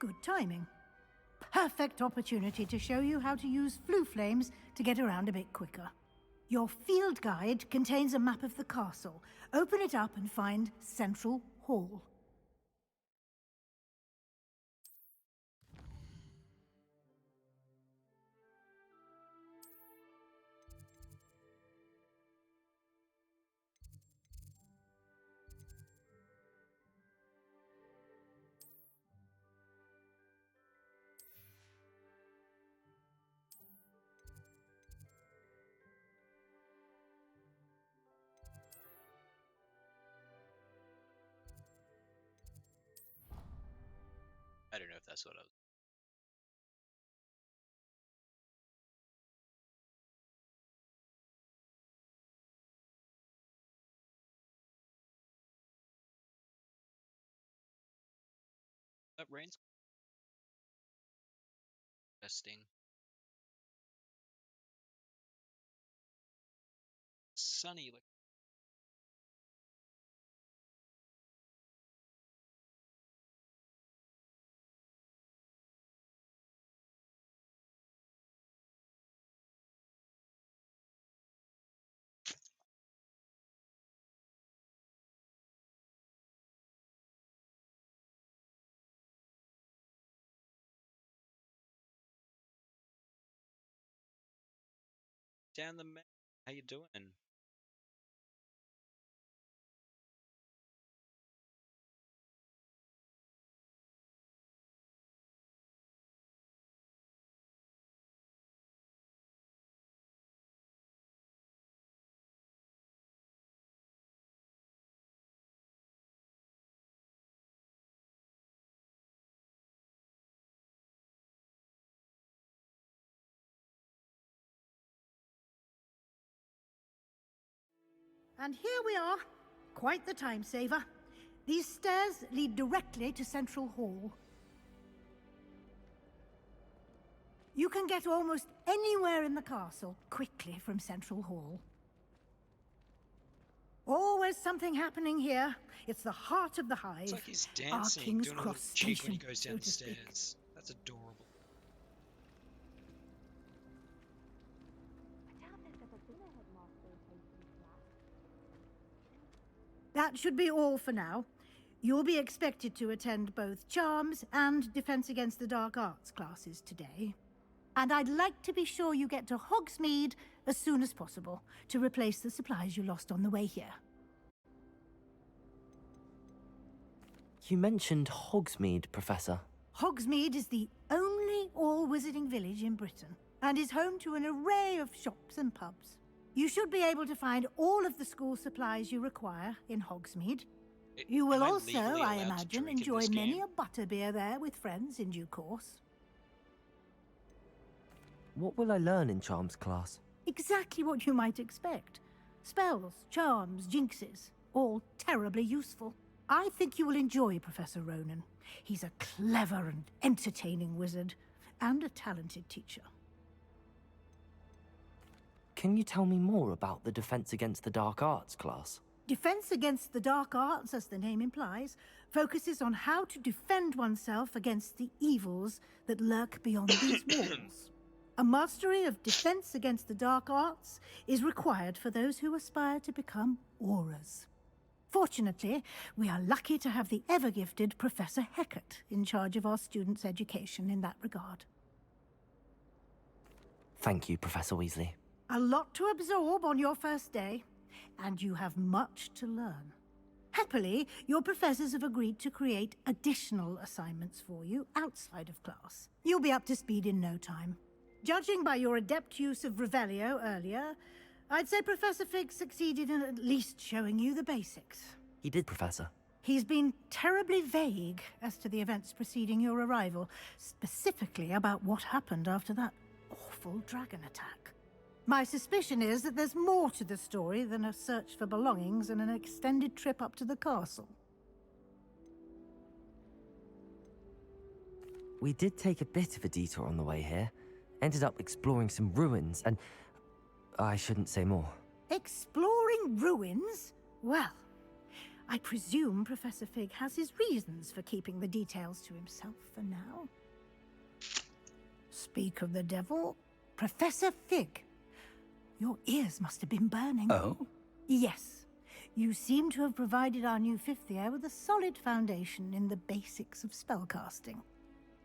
Good timing. Perfect opportunity to show you how to use flue flames to get around a bit quicker. Your field guide contains a map of the castle. Open it up and find Central Hall. I don't know if that's what I was. That rain's testing. Sunny, like down the. How you doing? And here we are. Quite the time saver. These stairs lead directly to Central Hall. You can get almost anywhere in the castle quickly from Central Hall. Always something happening here. It's the heart of the hive. It's like he's Our dancing, King's doing a little Cross jig when he Station, goes so down to the speak. stairs. That's adorable. That should be all for now. You'll be expected to attend both Charms and Defense Against the Dark Arts classes today. And I'd like to be sure you get to Hogsmeade as soon as possible to replace the supplies you lost on the way here. You mentioned Hogsmeade, Professor. Hogsmeade is the only all-wizarding village in Britain and is home to an array of shops and pubs. You should be able to find all of the school supplies you require in Hogsmeade. You will also, I imagine, enjoy many a butterbeer there with friends in due course. What will I learn in Charms class? Exactly what you might expect. Spells, charms, jinxes, all terribly useful. I think you will enjoy Professor Ronan. He's a clever and entertaining wizard, and a talented teacher. Can you tell me more about the Defense Against the Dark Arts class? Defense Against the Dark Arts, as the name implies, focuses on how to defend oneself against the evils that lurk beyond these walls. A mastery of Defense Against the Dark Arts is required for those who aspire to become auras. Fortunately, we are lucky to have the ever-gifted Professor Hecat in charge of our students' education in that regard. Thank you, Professor Weasley. A lot to absorb on your first day, and you have much to learn. Happily, your professors have agreed to create additional assignments for you outside of class. You'll be up to speed in no time. Judging by your adept use of Revelio earlier, I'd say Professor Fig succeeded in at least showing you the basics. He did, Professor. He's been terribly vague as to the events preceding your arrival, specifically about what happened after that awful dragon attack. My suspicion is that there's more to the story than a search for belongings and an extended trip up to the castle. We did take a bit of a detour on the way here. Ended up exploring some ruins and... I shouldn't say more. Exploring ruins? Well, I presume Professor Fig has his reasons for keeping the details to himself for now. Speak of the devil, Professor Fig. Your ears must have been burning. Oh? Yes. You seem to have provided our new fifth year with a solid foundation in the basics of spellcasting.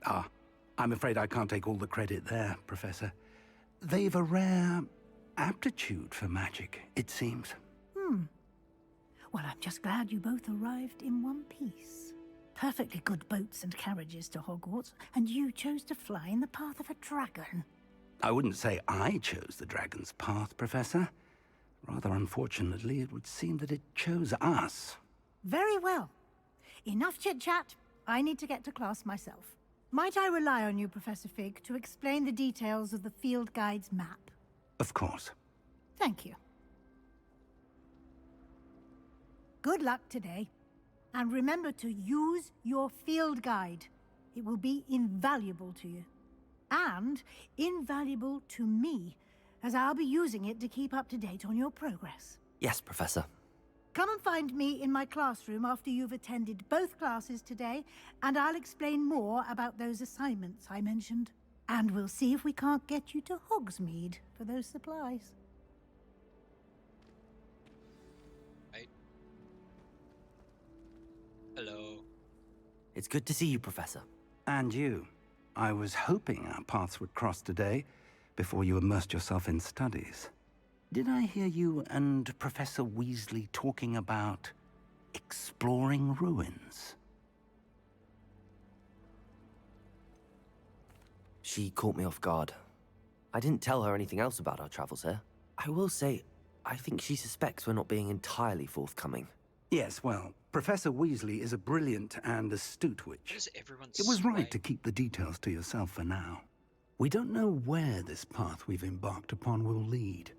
Ah, I'm afraid I can't take all the credit there, Professor. They've a rare aptitude for magic, it seems. Well, I'm just glad you both arrived in one piece. Perfectly good boats and carriages to Hogwarts, and you chose to fly in the path of a dragon. I wouldn't say I chose the dragon's path, Professor. Rather unfortunately, it would seem that it chose us. Very well. Enough chit-chat. I need to get to class myself. Might I rely on you, Professor Fig, to explain the details of the field guide's map? Of course. Thank you. Good luck today. And remember to use your field guide. It will be invaluable to you. And invaluable to me, as I'll be using it to keep up to date on your progress. Yes, Professor. Come and find me in my classroom after you've attended both classes today, and I'll explain more about those assignments I mentioned. And we'll see if we can't get you to Hogsmeade for those supplies. Right. Hello. It's good to see you, Professor. And you. I was hoping our paths would cross today, before you immersed yourself in studies. Did I hear you and Professor Weasley talking about exploring ruins? She caught me off guard. I didn't tell her anything else about our travels here. I will say, I think she suspects we're not being entirely forthcoming. Yes, well, Professor Weasley is a brilliant and astute Why witch. does everyone It was sway? right to keep the details to yourself for now. We don't know where this path we've embarked upon will lead.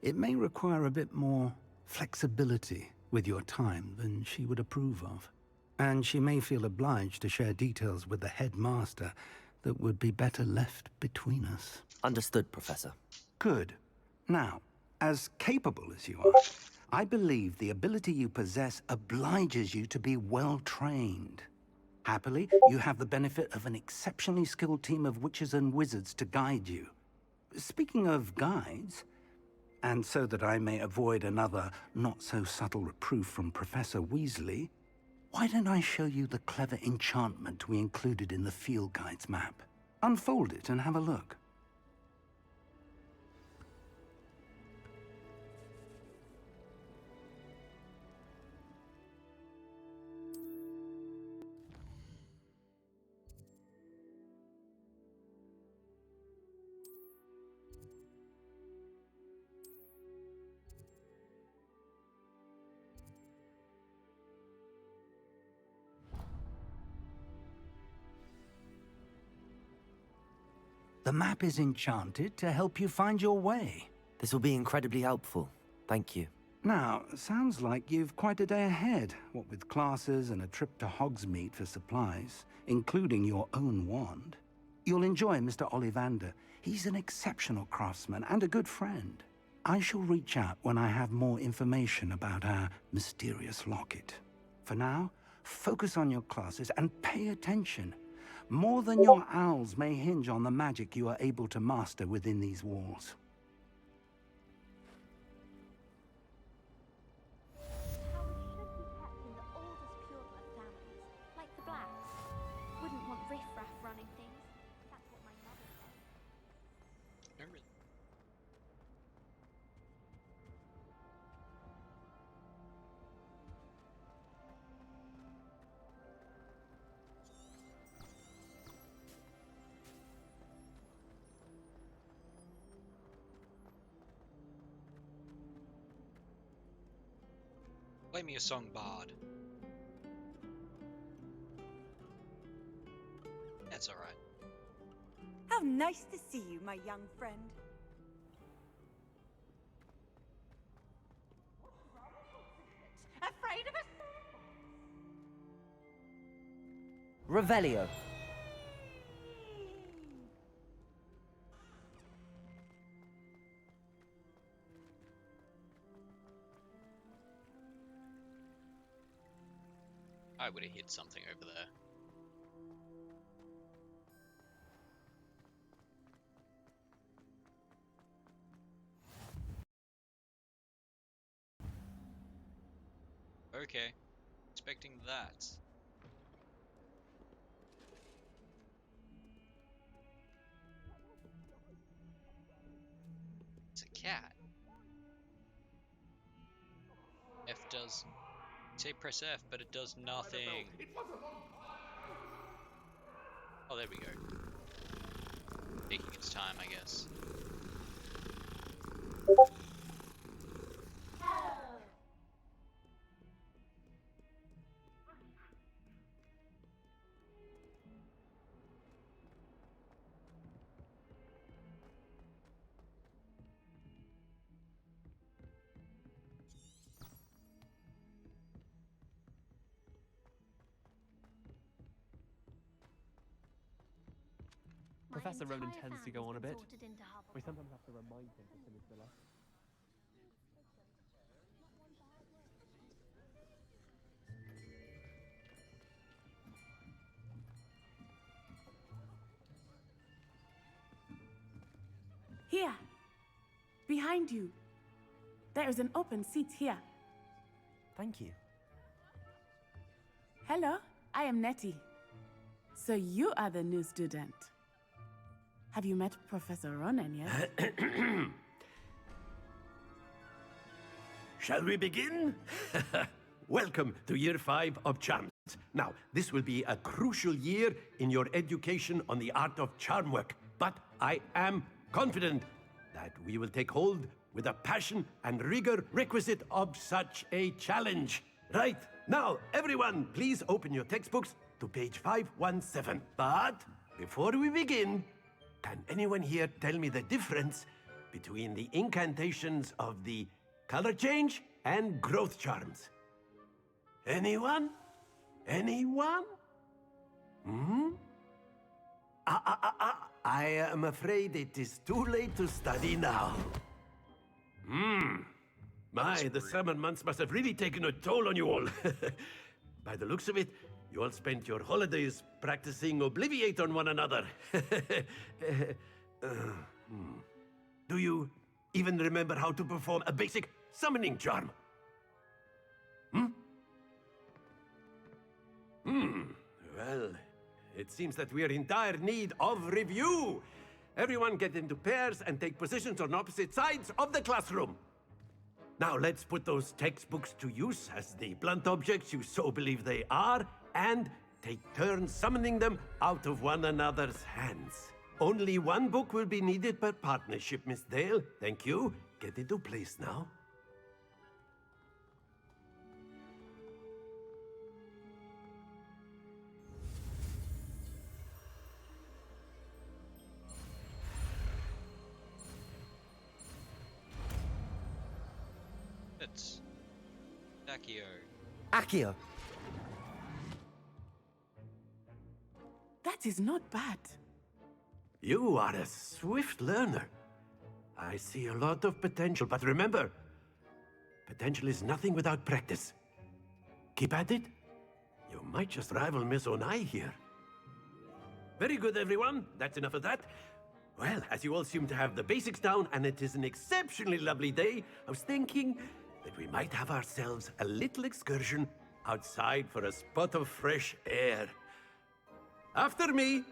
It may require a bit more flexibility with your time than she would approve of. And she may feel obliged to share details with the headmaster that would be better left between us. Understood, Professor. Good. Now, as capable as you are, I believe the ability you possess obliges you to be well trained. Happily, you have the benefit of an exceptionally skilled team of witches and wizards to guide you. Speaking of guides, and so that I may avoid another not-so-subtle reproof from Professor Weasley, why don't I show you the clever enchantment we included in the field guide's map? Unfold it and have a look. The map is enchanted to help you find your way. This will be incredibly helpful. Thank you. Now, sounds like you've quite a day ahead, what with classes and a trip to Hogsmeade for supplies, including your own wand. You'll enjoy Mr. Ollivander. He's an exceptional craftsman and a good friend. I shall reach out when I have more information about our mysterious locket. For now, focus on your classes and pay attention. More than your owls may hinge on the magic you are able to master within these walls. How we should be kept in the oldest pureblood families, like the Blacks. Wouldn't want riffraff running things. That's what my mother said. Don't really- Play me a song, Bard. That's alright. How nice to see you, my young friend. Afraid of us? Revelio. I would have hit something over there. Okay, expecting that. It's a cat. F does. Say press F, but it does nothing. Oh, there we go. Taking its time, I guess. Professor Ronan tends to go on a bit. We sometimes have to remind him to finish the lesson. Here. Behind you. There is an open seat here. Thank you. Hello, I am Nettie. So you are the new student. Have you met Professor Ronan yet? Shall we begin? Welcome to Year 5 of Charms. Now, this will be a crucial year in your education on the art of charm work, but I am confident that we will take hold with the passion and rigor requisite of such a challenge. Right, now, everyone, please open your textbooks to page 517. But before we begin, can anyone here tell me the difference between the incantations of the color change and growth charms? Anyone? Anyone? I am afraid it is too late to study now. My, the summer months must have really taken a toll on you all. By the looks of it, you all spent your holidays practicing Obliviate on one another. Do you even remember how to perform a basic summoning charm? Well, it seems that we are in dire need of review. Everyone get into pairs and take positions on opposite sides of the classroom. Now let's put those textbooks to use as the blunt objects you so believe they are, and take turns summoning them out of one another's hands. Only one book will be needed per partnership, Miss Dale. Thank you. Get into place now. It's Accio. Accio! That is not bad. You are a swift learner. I see a lot of potential, but remember, potential is nothing without practice. Keep at it. You might just rival Miss Onai here. Very good, everyone. That's enough of that. Well, as you all seem to have the basics down, and it is an exceptionally lovely day, I was thinking that we might have ourselves a little excursion outside for a spot of fresh air. After me!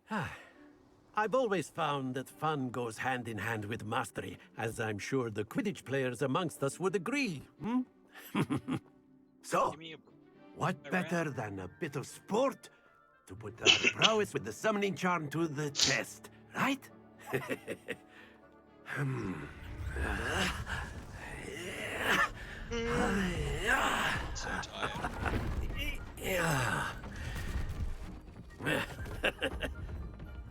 I've always found that fun goes hand in hand with mastery, as I'm sure the Quidditch players amongst us would agree. Hmm? So, Give me a what a better round. than a bit of sport to put our prowess with the summoning charm to the test, right? So tired.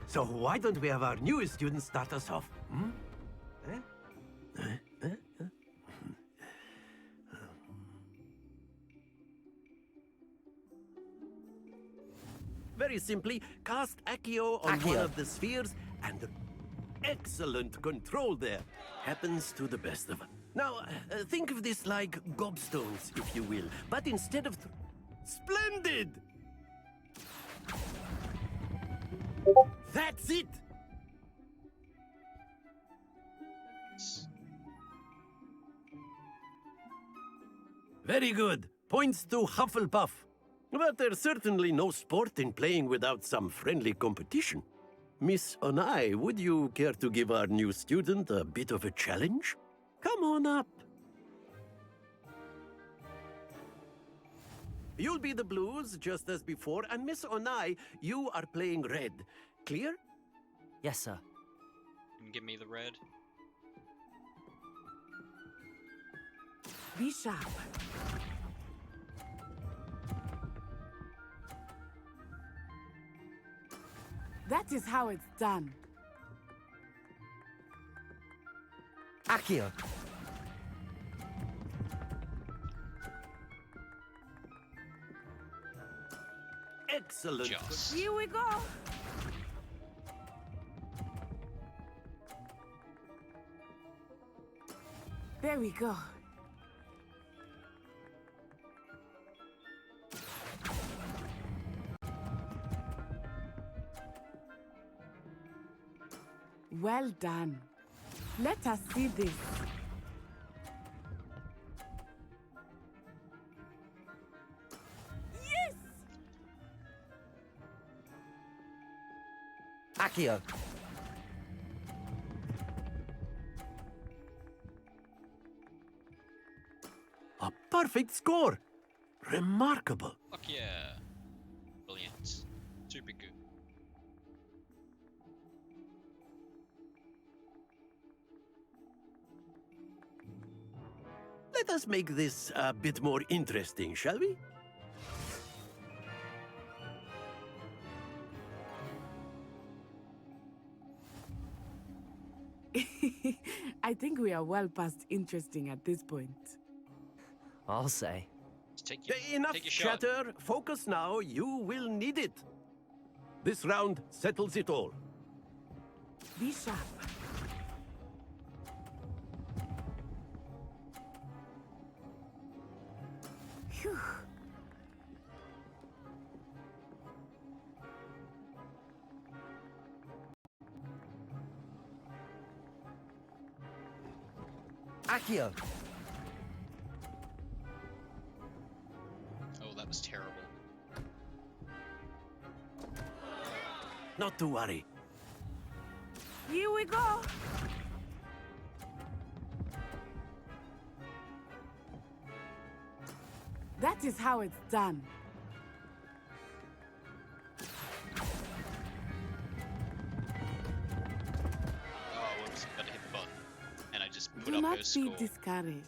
So why don't we have our newest student start us off? Hmm? Very simply, cast Accio on one Accio. of the spheres, and excellent control there. Happens to the best of us. Now, think of this like gobstones, if you will, but instead of... Splendid! That's it! Very good. Points to Hufflepuff. But there's certainly no sport in playing without some friendly competition. Miss Onai, would you care to give our new student a bit of a challenge? Come on up. You'll be the blues, just as before, and Miss Onai, you are playing red. Clear? Yes, sir. And give me the red. Be sharp. That is how it's done. Accio. Excellent. Just. Here we go. There we go. Well done. Let us see this. Yes! Accio. A perfect score. Remarkable. Fuck yeah. Brilliant. Super good. Let us make this a bit more interesting, shall we? I think we are well past interesting at this point. I'll say. Just Enough take your shot. chatter. Focus now. You will need it. This round settles it all. Be sharp. Phew. Accio. Oh, that was terrible. Not to worry. Here we go. That is how it's done. Oh, whoops. Gotta hit the button. And I just put Do up not her be score. discouraged.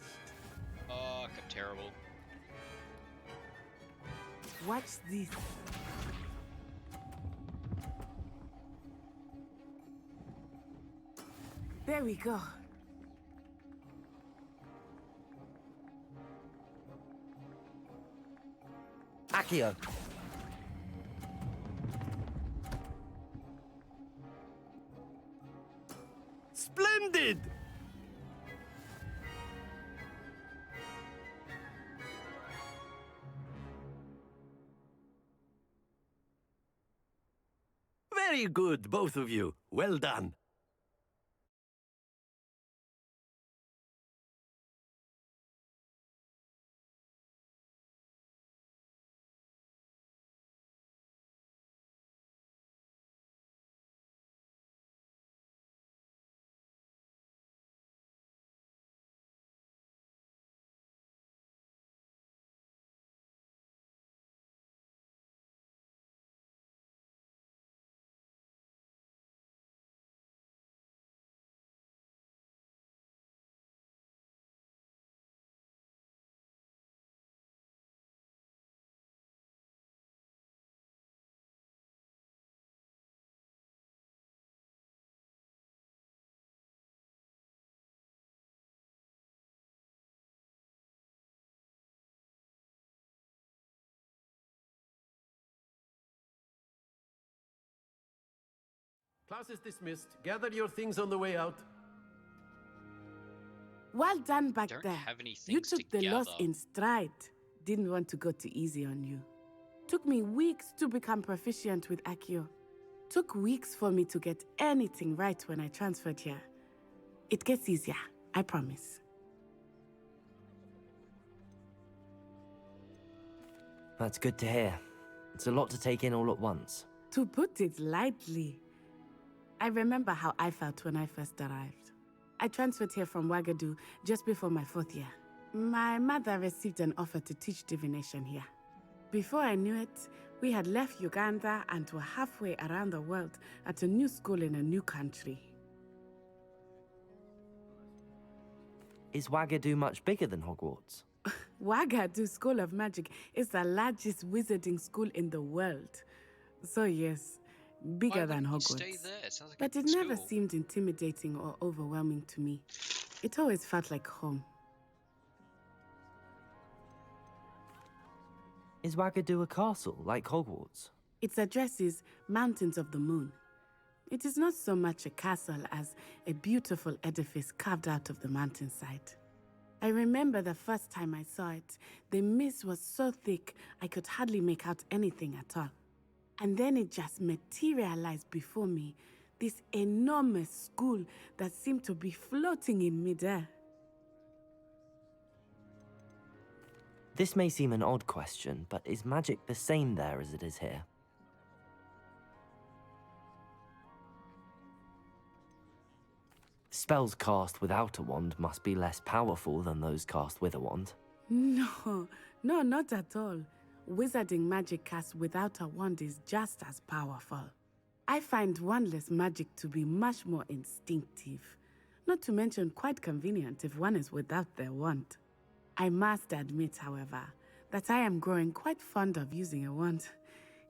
Fuck, I'm terrible. Watch this. There we go. Accio. Splendid! Very good, both of you. Well done. Class is dismissed. Gather your things on the way out. Well done back Don't there. have any You things took to the loss gather. in stride. Didn't want to go too easy on you. Took me weeks to become proficient with Accio. Took weeks for me to get anything right when I transferred here. It gets easier, I promise. That's good to hear. It's a lot to take in all at once. To put it lightly, I remember how I felt when I first arrived. I transferred here from Wagadu just before my 4th year. My mother received an offer to teach divination here. Before I knew it, we had left Uganda and were halfway around the world at a new school in a new country. Is Wagadu much bigger than Hogwarts? Wagadu School of Magic is the largest wizarding school in the world. So yes, bigger than Why Hogwarts. wouldn't you stay there? It sounds like But a it good never school. seemed intimidating or overwhelming to me. It always felt like home. Is Wagadu a castle, like Hogwarts? Its address is Mountains of the Moon. It is not so much a castle as a beautiful edifice carved out of the mountainside. I remember the first time I saw it, the mist was so thick I could hardly make out anything at all. And then it just materialized before me, this enormous school that seemed to be floating in midair. This may seem an odd question, but is magic the same there as it is here? Spells cast without a wand must be less powerful than those cast with a wand. No, not at all. Wizarding magic cast without a wand is just as powerful. I find wandless magic to be much more instinctive. Not to mention quite convenient if one is without their wand. I must admit, however, that I am growing quite fond of using a wand.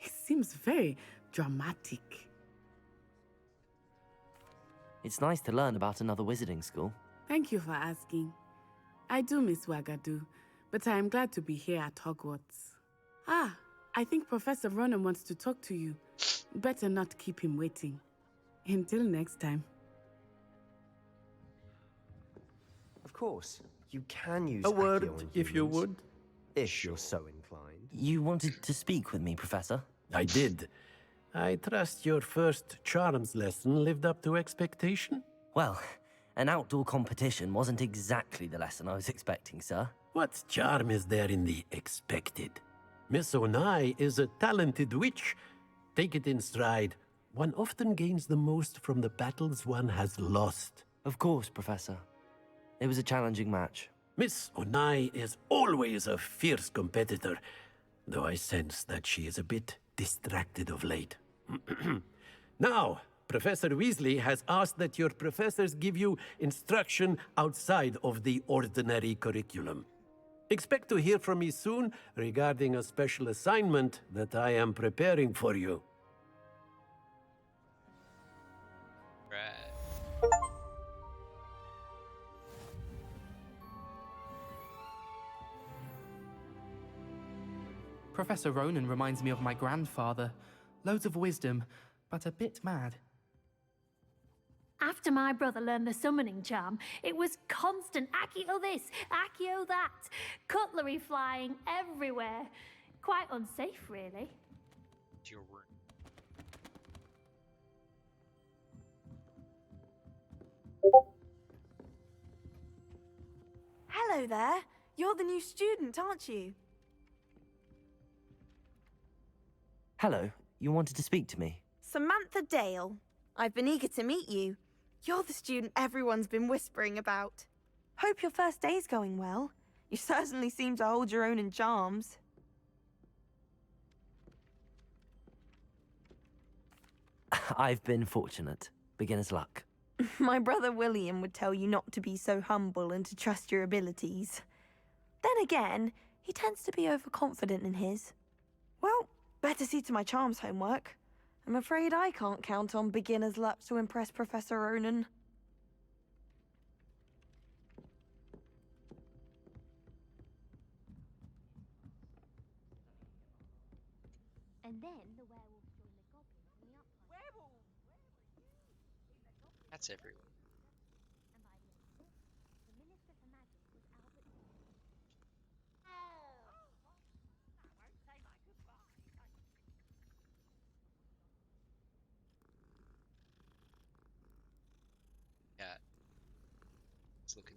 It seems very dramatic. It's nice to learn about another wizarding school. Thank you for asking. I do miss Wagadu, but I am glad to be here at Hogwarts. Ah, I think Professor Ronan wants to talk to you. Better not keep him waiting. Until next time. Of course, you can use A word, Accio on if you humans, would. if you're so inclined. You wanted to speak with me, Professor? I did. I trust your first charms lesson lived up to expectation? Well, an outdoor competition wasn't exactly the lesson I was expecting, sir. What charm is there in the expected? Miss Onai is a talented witch. Take it in stride. One often gains the most from the battles one has lost. Of course, Professor. It was a challenging match. Miss Onai is always a fierce competitor, though I sense that she is a bit distracted of late. Now, Professor Weasley has asked that your professors give you instruction outside of the ordinary curriculum. Expect to hear from me soon regarding a special assignment that I am preparing for you. Right. Professor Ronan reminds me of my grandfather. Loads of wisdom, but a bit mad. After my brother learned the summoning charm, it was constant Accio this, Accio that, cutlery flying everywhere. Quite unsafe, really. To your room. Hello there. You're the new student, aren't you? Hello, you wanted to speak to me? Samantha Dale. I've been eager to meet you. You're the student everyone's been whispering about. Hope your first day's going well. You certainly seem to hold your own in charms. I've been fortunate. Beginner's luck. My brother William would tell you not to be so humble and to trust your abilities. Then again, he tends to be overconfident in his. Well, better see to my charms homework. I'm afraid I can't count on beginner's luck to impress Professor Ronan. And then the werewolves join the goblins in the uplands. Cats everywhere. And by the end of it, the Minister for Magic was Albert. Cat. It's looking.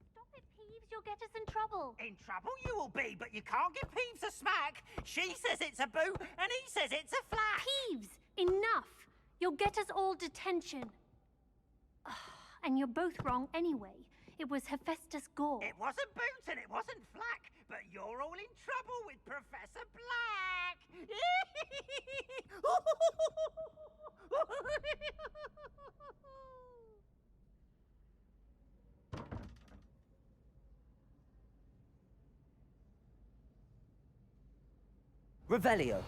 Stop it, Peeves! You'll get us in trouble. In trouble you will be, but you can't give Peeves a smack. She says it's a boo, and he says it's a flat. Peeves, enough! You'll get us all detention. And you're both wrong anyway. It was Hephaestus Gore. It wasn't Boot and it wasn't Flack, but you're all in trouble with Professor Black. Revelio.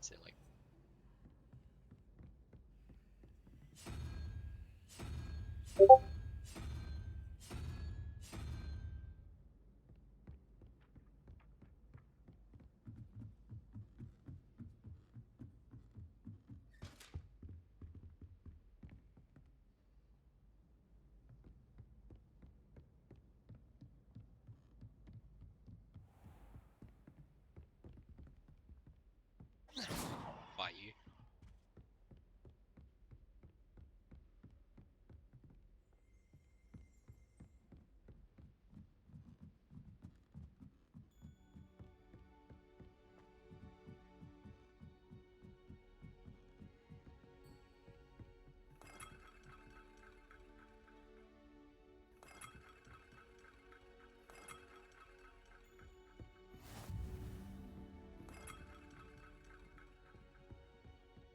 Silly. Bite you.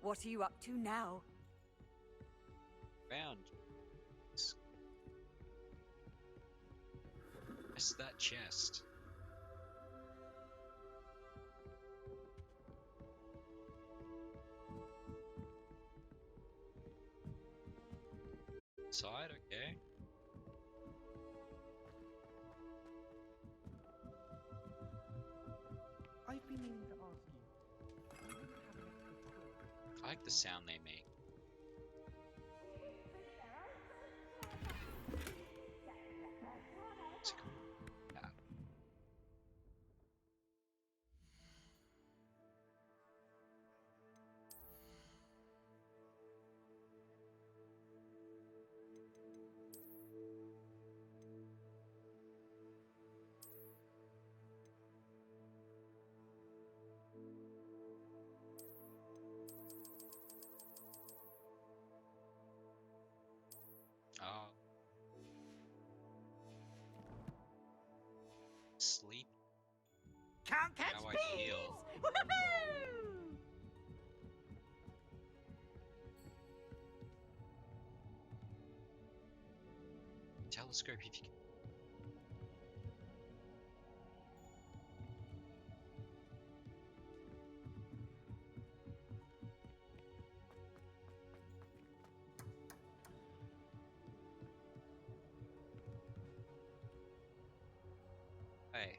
What are you up to now? Found. It's that chest. Side, okay. I've been meaning to ask you. You wouldn't have an extra toy. I like the sound they make. It's cool. Yeah. Oh. Sleep. Can't catch How I Peeves. feel. Woohoo! Telescope if you can. Hey.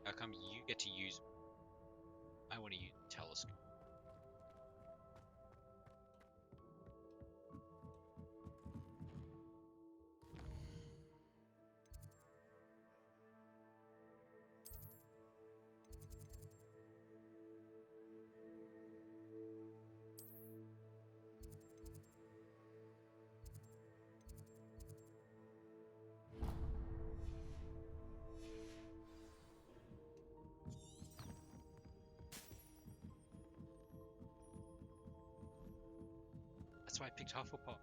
How come you get to use? I want to use the telescope. That's why I picked Hufflepuff.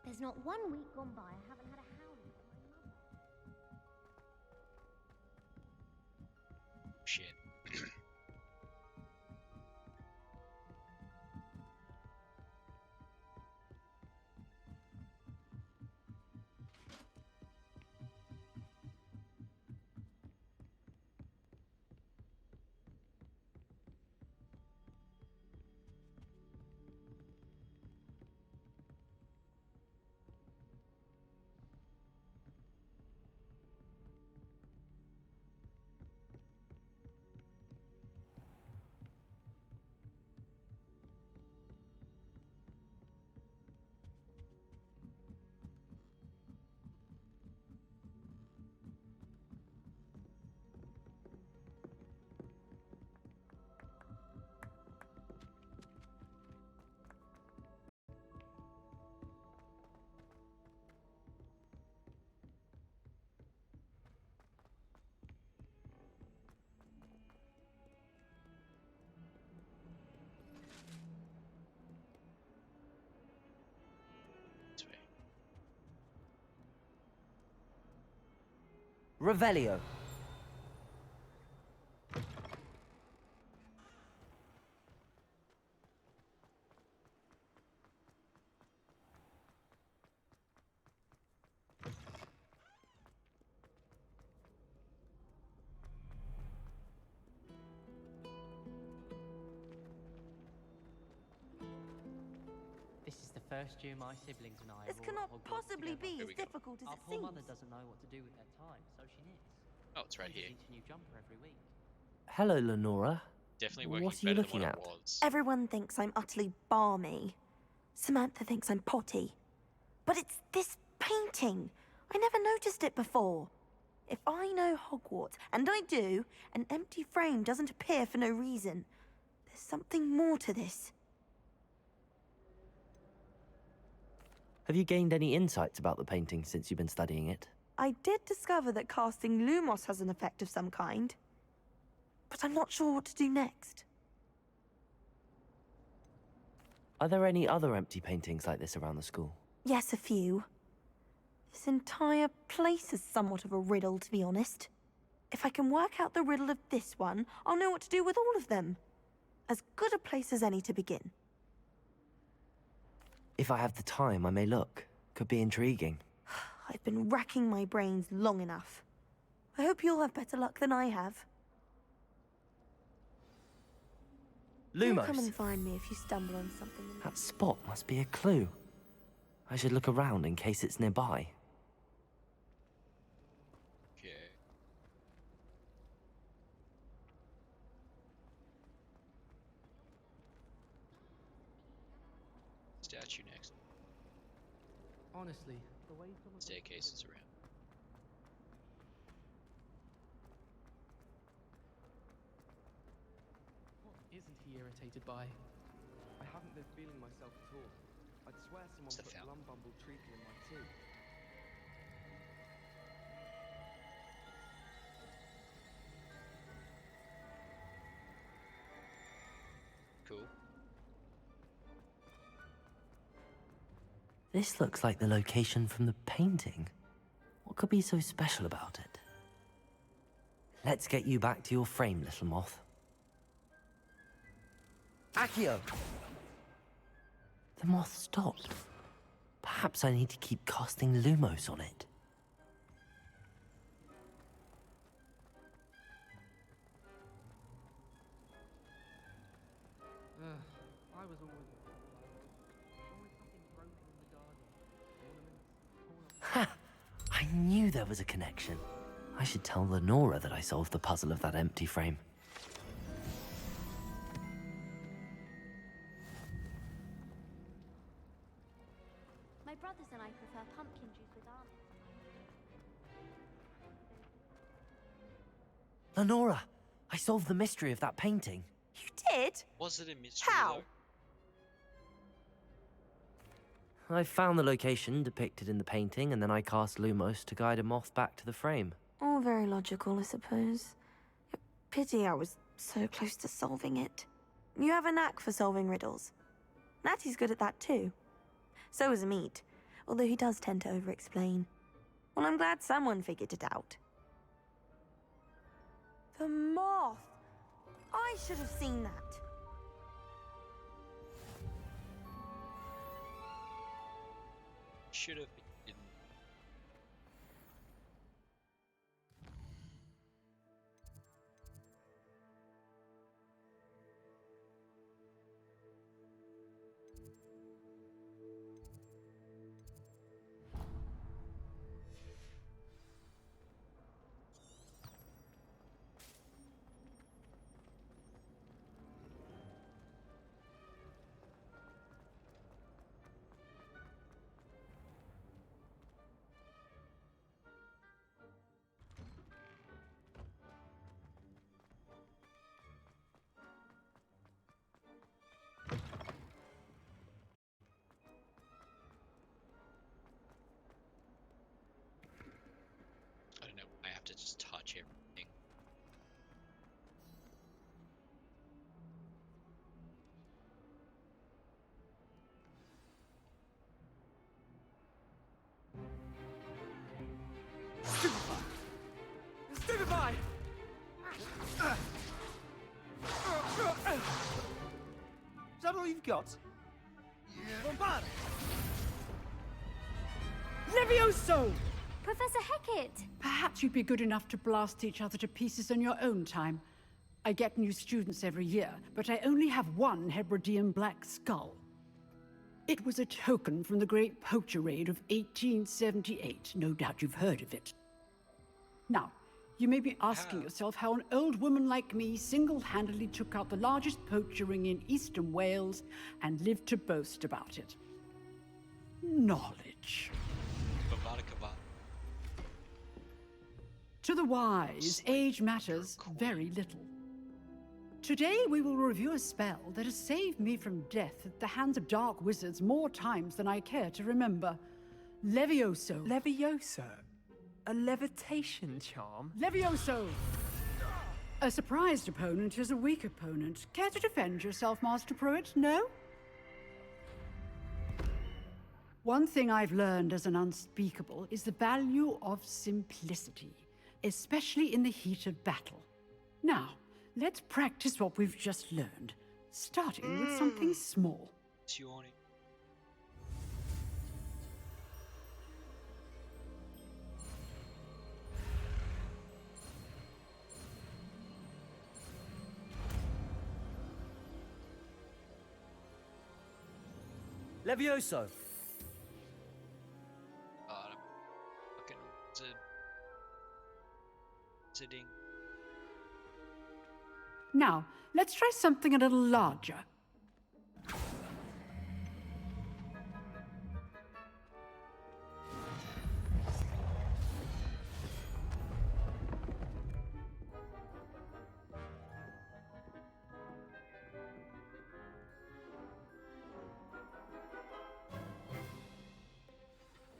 There's not 1 week gone by I haven't had a howling from my mother. Shit. Revelio. This is the first year my siblings and I This are all cannot at Hogwarts possibly together. be as difficult as Our it poor seems. mother doesn't know what to do with their time, so she knits. Oh, it's right She here. each a new jumper every week. Hello, Lenora. Definitely working What are you better than looking what at? it was. Everyone thinks I'm utterly balmy. Samantha thinks I'm potty. But it's this painting. I never noticed it before. If I know Hogwarts, and I do, an empty frame doesn't appear for no reason. There's something more to this. Have you gained any insights about the painting since you've been studying it? I did discover that casting Lumos has an effect of some kind. But I'm not sure what to do next. Are there any other empty paintings like this around the school? Yes, a few. This entire place is somewhat of a riddle, to be honest. If I can work out the riddle of this one, I'll know what to do with all of them. As good a place as any to begin. If I have the time, I may look. Could be intriguing. I've been racking my brains long enough. I hope you'll have better luck than I have. You'll come Lumos! and find me if you stumble on something. That spot must be a clue. I should look around in case it's nearby. Okay. Statue next. Honestly, the way someone Staircases around. What isn't he irritated by? I haven't been feeling myself at all. I'd swear someone It's the put fountain. Lumbumble treacle in my tea. Cool. This looks like the location from the painting. What could be so special about it? Let's get you back to your frame, little moth. Accio! The moth stopped. Perhaps I need to keep casting Lumos on it. I was always something broken in the garden. Ornaments torn up. Ha! I knew there was a connection. I should tell Lenora that I solved the puzzle of that empty frame. My brothers and I prefer pumpkin juice with almonds. Lenora! I solved the mystery of that painting. You did? Was it a mystery How? I found the location depicted in the painting, and then I cast Lumos to guide a moth back to the frame. All very logical, I suppose. Pity I was so close to solving it. You have a knack for solving riddles. Natty's good at that too. So is Meat, although he does tend to over-explain. Well, I'm glad someone figured it out. The moth! I should have seen that. Should have been. I don't know. I have to just touch everything. die! Is that all you've got? Bombard! Levioso! Professor Hecat! Perhaps you'd be good enough to blast each other to pieces in your own time. I get new students every year, but I only have one Hebridean black skull. It was a token from the Great Poacher Raid of 1878. No doubt you've heard of it. Now, you may be asking yourself how an old woman like me single-handedly took out the largest poacher ring in eastern Wales and lived to boast about it. Knowledge. To the wise, age matters very little. Today we will review a spell that has saved me from death at the hands of dark wizards more times than I care to remember. Levioso. Levioso? A levitation charm? Levioso! A surprised opponent is a weak opponent. Care to defend yourself, Master Pruitt? No? One thing I've learned as an unspeakable is the value of simplicity, especially in the heat of battle. Now, let's practice what we've just learned, starting with something small. Levioso! Fucking sitting. Now, let's try something a little larger.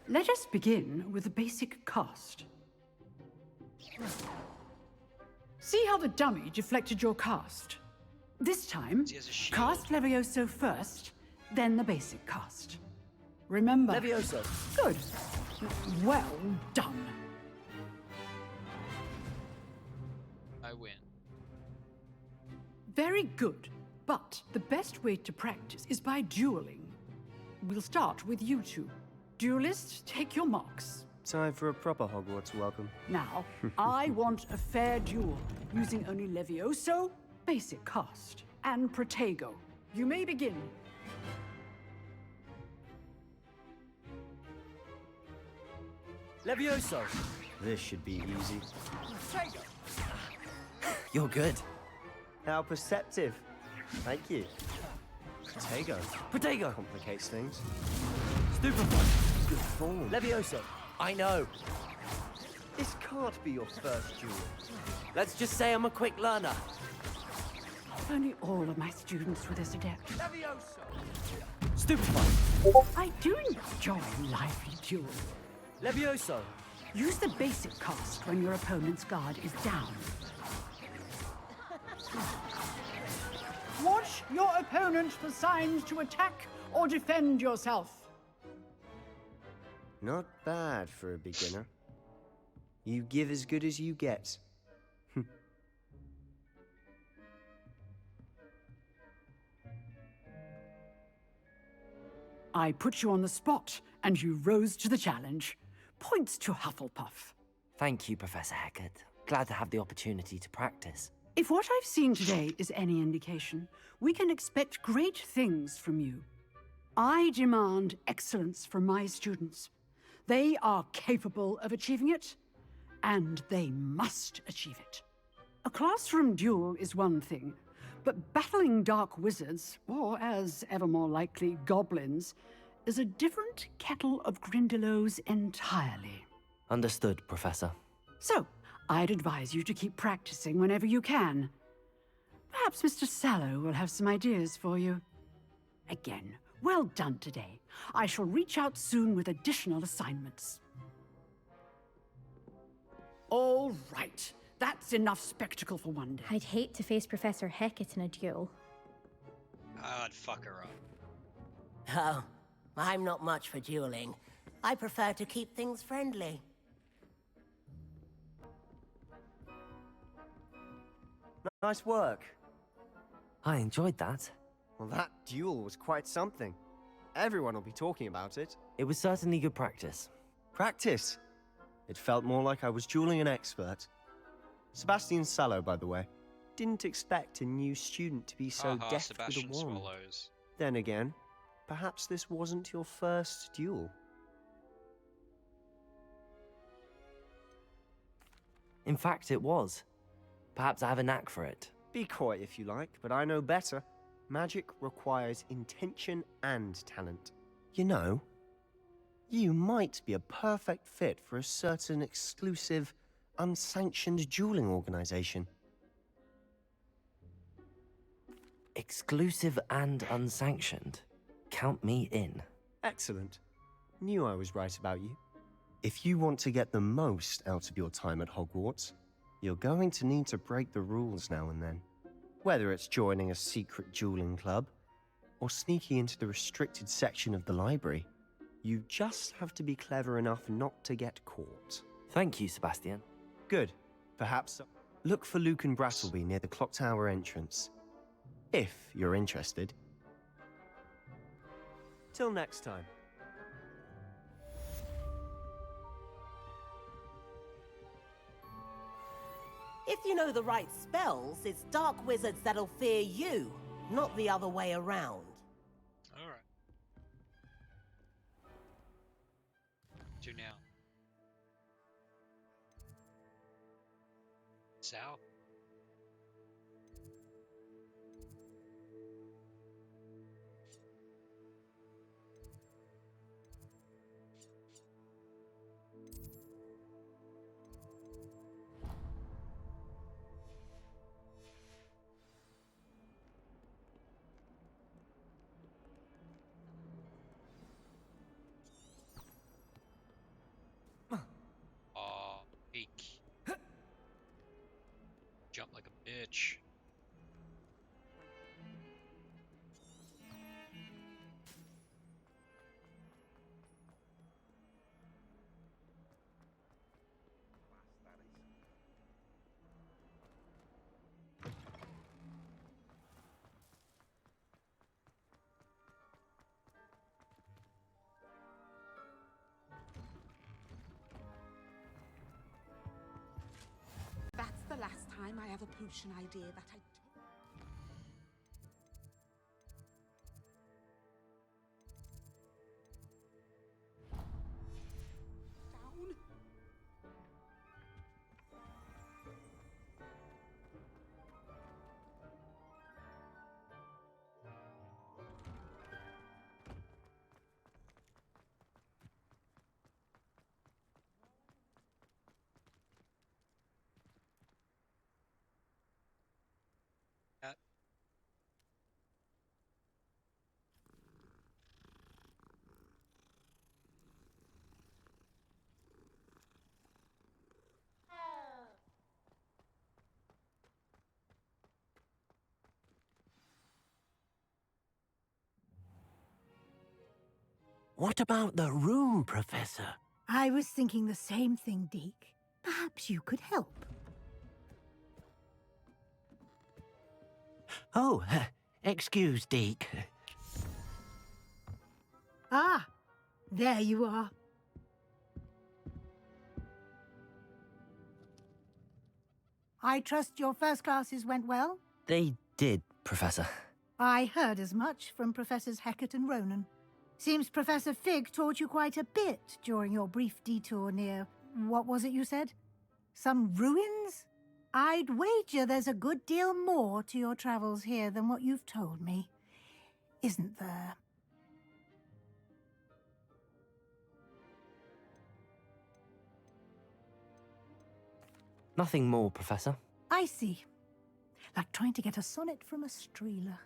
Let us begin with the basic cast. See how the dummy deflected your cast? This time, cast Levioso first, then the basic cast. Remember... Levioso. Good. Well done. I win. Very good. But the best way to practice is by dueling. We'll start with you two. Duelists, take your marks. Time for a proper Hogwarts welcome. Now, I want a fair duel, using only Levioso, basic cast, and Protego. You may begin. Levioso! This should be easy. You're good. How perceptive. Thank you. Protego. Protego! Complicates things. Stupefy! Good form. Levioso! I know. This can't be your first duel. Let's just say I'm a quick learner. If only all of my students were this adept. Levioso! Stupefy! I do enjoy lively duels. Levioso! Use the basic cast when your opponent's guard is down. Watch your opponent for signs to attack or defend yourself. Not bad for a beginner. You give as good as you get. I put you on the spot, and you rose to the challenge. Points to Hufflepuff. Thank you, Professor Hecat. Glad to have the opportunity to practice. If what I've seen today is any indication, we can expect great things from you. I demand excellence from my students. They are capable of achieving it, and they must achieve it. A classroom duel is one thing, but battling dark wizards, or as ever more likely, goblins, is a different kettle of Grindylows entirely. Understood, Professor. So, I'd advise you to keep practicing whenever you can. Perhaps Mr. Sallow will have some ideas for you. Again, well done today. I shall reach out soon with additional assignments. All right. That's enough spectacle for one day. I'd hate to face Professor Hecat in a duel. I'd fuck her up. Oh, I'm not much for dueling. I prefer to keep things friendly. Nice work. I enjoyed that. Well, that duel was quite something. Everyone will be talking about it. It was certainly good practice. Practice? It felt more like I was dueling an expert. Sebastian Sallow, by the way. Didn't expect a new student to be so deft Sebastian with a wand. Swallows. Then again, perhaps this wasn't your first duel. In fact, it was. Perhaps I have a knack for it. Be coy if you like, but I know better. Magic requires intention and talent. You know, you might be a perfect fit for a certain exclusive, unsanctioned dueling organization. Exclusive and unsanctioned. Count me in. Excellent. Knew I was right about you. If you want to get the most out of your time at Hogwarts, you're going to need to break the rules now and then. Whether it's joining a secret dueling club, or sneaking into the restricted section of the library, you just have to be clever enough not to get caught. Thank you, Sebastian. Good. Perhaps look for Luke and Brattleby near the clock tower entrance. If you're interested. Till next time. If you know the right spells, it's dark wizards that'll fear you, not the other way around. Alright. Do now. South. Eek. Jump like a bitch. That's the last time I have a potion idea that I... Down. What about the room, Professor? I was thinking the same thing, Deke. Perhaps you could help. Oh, excuse, Deke. Ah, there you are. I trust your first classes went well? They did, Professor. I heard as much from Professors Hecat and Ronan. Seems Professor Fig taught you quite a bit during your brief detour near... what was it you said? Some ruins? I'd wager there's a good deal more to your travels here than what you've told me. Isn't there? Nothing more, Professor. I see. Like trying to get a sonnet from a streeler.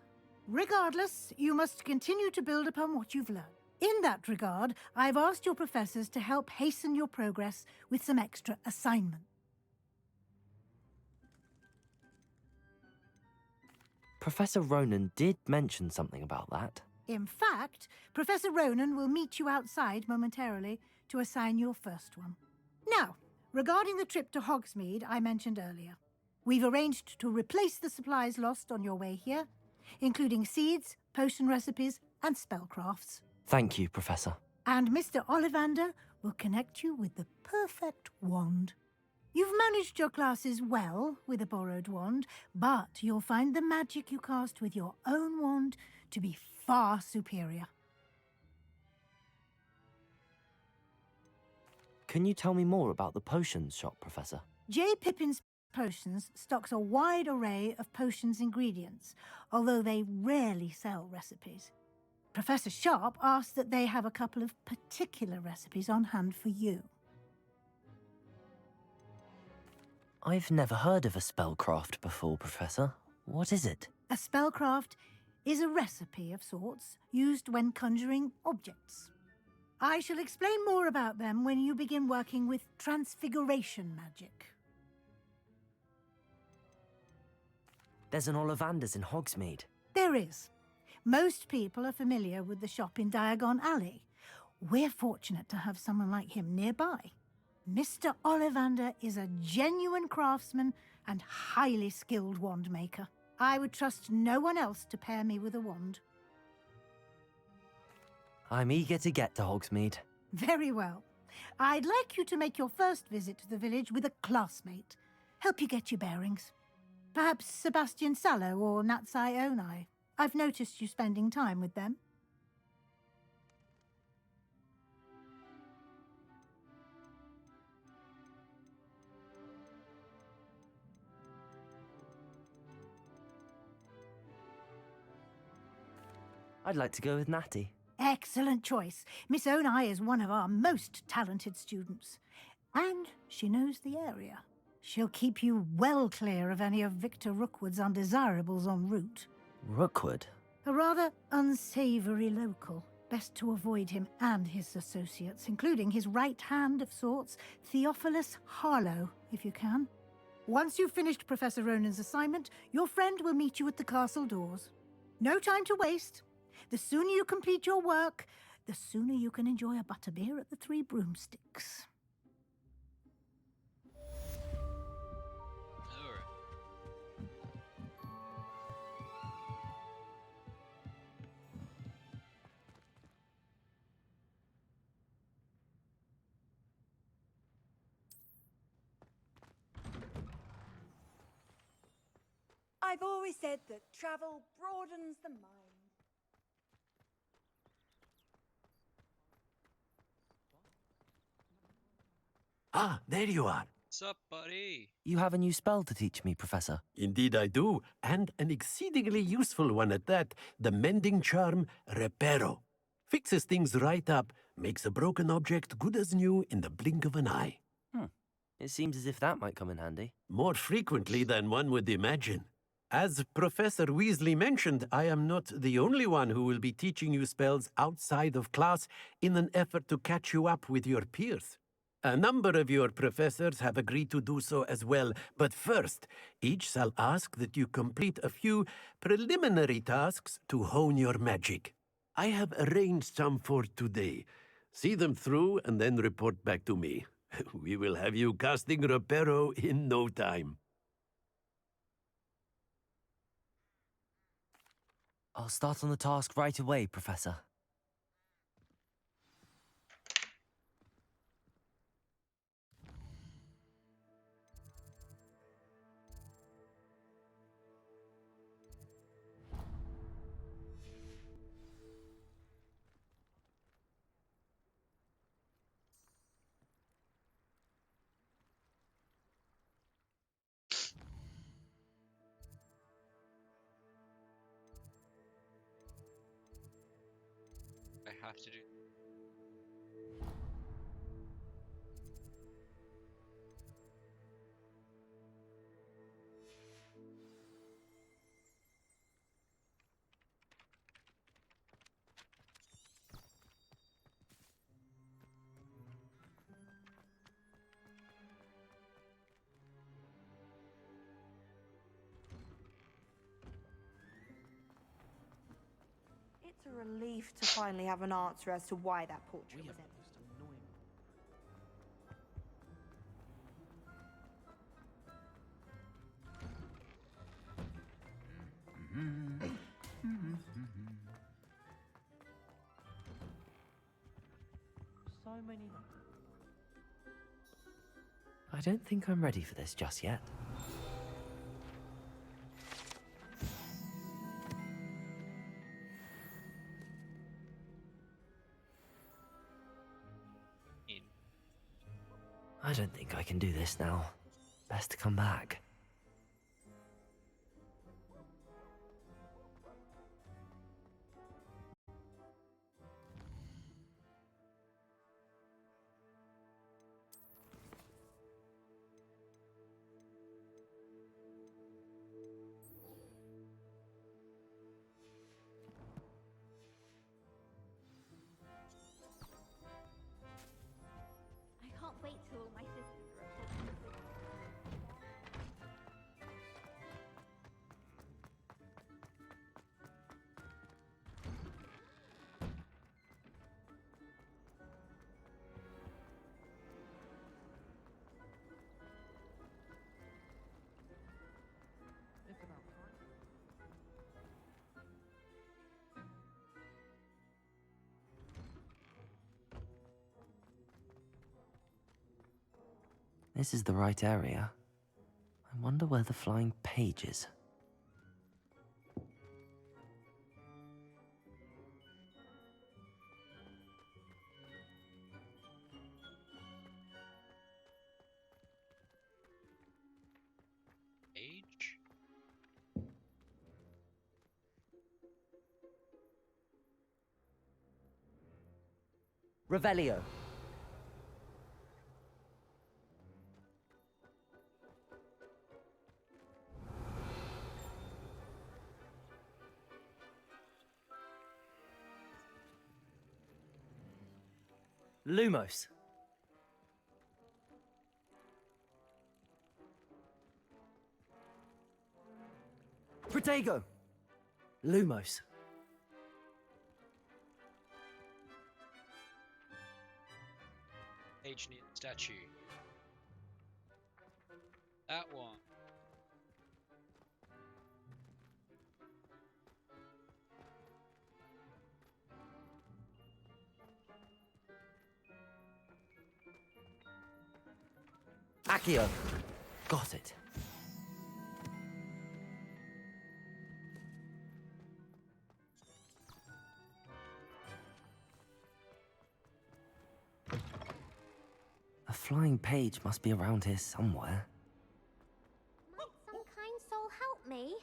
Regardless, you must continue to build upon what you've learned. In that regard, I've asked your professors to help hasten your progress with some extra assignments. Professor Ronan did mention something about that. In fact, Professor Ronan will meet you outside momentarily to assign your first one. Now, regarding the trip to Hogsmeade I mentioned earlier. We've arranged to replace the supplies lost on your way here, including seeds, potion recipes, and spellcrafts. Thank you, Professor. And Mr. Ollivander will connect you with the perfect wand. You've managed your classes well with a borrowed wand, but you'll find the magic you cast with your own wand to be far superior. Can you tell me more about the potions shop, Professor? J. Pippin's Potions stocks a wide array of potions ingredients, although they rarely sell recipes. Professor Sharp asked that they have a couple of particular recipes on hand for you. I've never heard of a spellcraft before, Professor. What is it? A spellcraft is a recipe of sorts used when conjuring objects. I shall explain more about them when you begin working with transfiguration magic. There's an Ollivander's in Hogsmeade. There is. Most people are familiar with the shop in Diagon Alley. We're fortunate to have someone like him nearby. Mr. Ollivander is a genuine craftsman and highly skilled wand maker. I would trust no one else to pair me with a wand. I'm eager to get to Hogsmeade. Very well. I'd like you to make your first visit to the village with a classmate. Help you get your bearings. Perhaps Sebastian Sallow or Natsai Onai. I've noticed you spending time with them. I'd like to go with Natty. Excellent choice. Miss Onai is one of our most talented students. And she knows the area. She'll keep you well clear of any of Victor Rookwood's undesirables en route. Rookwood? A rather unsavoury local. Best to avoid him and his associates, including his right hand of sorts, Theophilus Harlow, if you can. Once you've finished Professor Ronan's assignment, your friend will meet you at the castle doors. No time to waste. The sooner you complete your work, the sooner you can enjoy a butterbeer at the Three Broomsticks. I've always said that travel broadens the mind. Ah, there you are. What's up, buddy? You have a new spell to teach me, Professor. Indeed I do, and an exceedingly useful one at that, the mending charm Reparo. Fixes things right up, makes a broken object good as new in the blink of an eye. It seems as if that might come in handy. More frequently than one would imagine. As Professor Weasley mentioned, I am not the only one who will be teaching you spells outside of class in an effort to catch you up with your peers. A number of your professors have agreed to do so as well, but first, each shall ask that you complete a few preliminary tasks to hone your magic. I have arranged some for today. See them through and then report back to me. We will have you casting Reparo in no time. I'll start on the task right away, Professor. I have to do. It's a relief to finally have an answer as to why that portrait was empty. many lessons. I don't think I'm ready for this just yet. I don't think I can do this now. Best to come back. I can't wait till all my sisters are at Hogwarts. It's about time. This is the right area. I wonder where the flying page is. Age? Revelio. Lumos. Protego. Lumos. Age near the statue. That one. Accio. Got it. A flying page must be around here somewhere. Might some kind soul help me?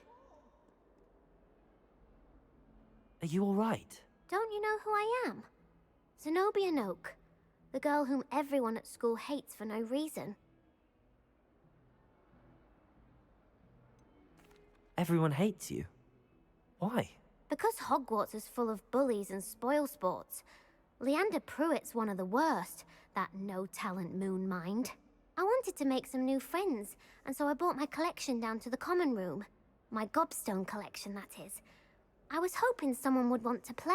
Are you all right? Don't you know who I am? Zenobia Noak, the girl whom everyone at school hates for no reason. Everyone hates you. Why? Because Hogwarts is full of bullies and spoilsports. Leander Pruitt's one of the worst, that no-talent moon mind. I wanted to make some new friends, and so I brought my collection down to the common room. My gobstone collection, that is. I was hoping someone would want to play.